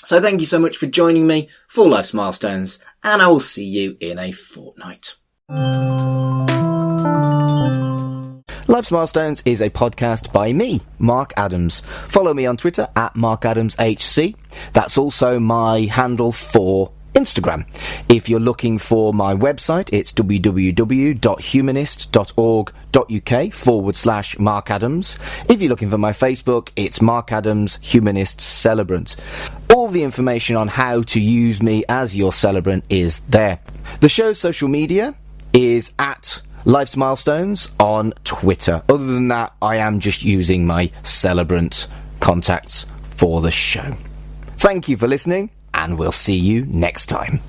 So thank you so much for joining me for Life's Milestones, and I will see you in a fortnight. Life's Milestones is a podcast by me, Mark Adams. Follow me on Twitter @MarkAdamsHC. That's also my handle for Instagram. If you're looking for my website, it's www.humanist.org.uk/Mark Adams. If you're looking for my Facebook, it's Mark Adams Humanist Celebrant. All the information on how to use me as your celebrant is there. The show's social media is @Life's Milestones on Twitter. Other than that, I am just using my celebrant contacts for the show. Thank you for listening, and we'll see you next time.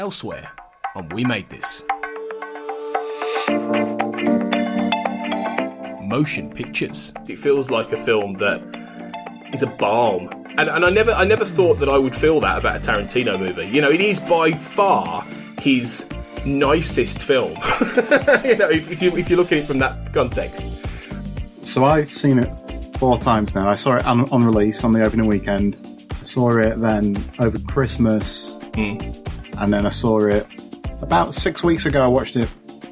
elsewhere on We Made This. Motion pictures. It feels like a film that is a balm. And I never thought that I would feel that about a Tarantino movie. You know, it is by far his nicest film. You know, if you look at it from that context. So I've seen it 4 times now. I saw it on release on the opening weekend. I saw it then over Christmas. And then I saw it about 6 weeks ago. I watched it.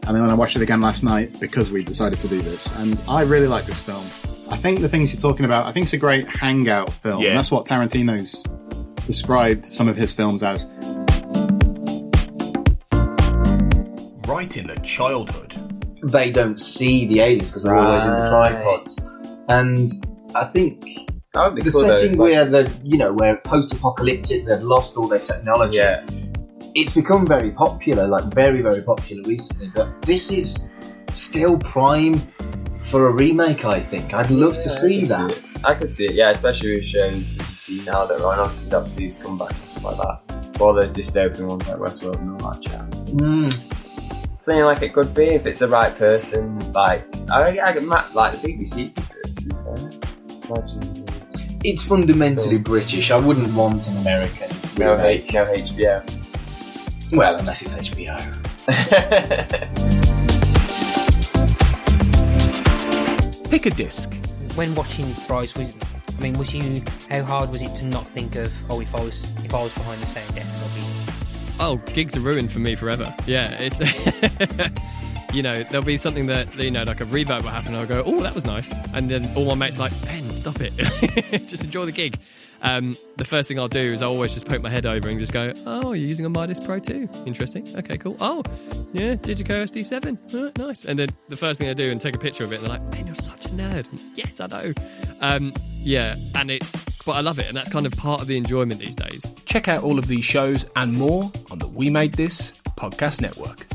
And then I watched it again last night because we decided to do this. And I really like this film. I think the things you're talking about, I think it's a great hangout film. Yeah. And that's what Tarantino's described some of his films as. Right in the childhood. They don't see the aliens because they're always in the tripods. And I think the setting where where post-apocalyptic, they've lost all their technology. Yeah. It's become very popular, like very, very popular recently. But this is still prime for a remake, I think. I'd love to see that. I could see it, yeah, especially with shows that you see now that are on. Obviously, Doctor Who's come back and stuff like that. All those dystopian ones like Westworld and all that jazz. Seeing like it could be if it's the right person. Like I get mad, like the BBC could do it. To be fair, it's fundamentally British. I wouldn't want an American remake. No HBO. Well, unless it's HBO. Pick a disc. When watching Thrice, how hard was it to not think of, if I was behind the sound desk, I'd be... Oh, gigs are ruined for me forever. Yeah, it's... there'll be something that, like a reverb will happen and I'll go, oh, that was nice. And then all my mates are like, Ben, stop it. Just enjoy the gig. The first thing I'll do is I'll always just poke my head over and just go, oh, you're using a Midas Pro 2? Interesting. Okay, cool. Oh, yeah, Digico SD7. Oh, nice. And then the first thing I do and take a picture of it, and they're like, Ben, you're such a nerd. Yes, I know. But I love it, and that's kind of part of the enjoyment these days. Check out all of these shows and more on the We Made This podcast network.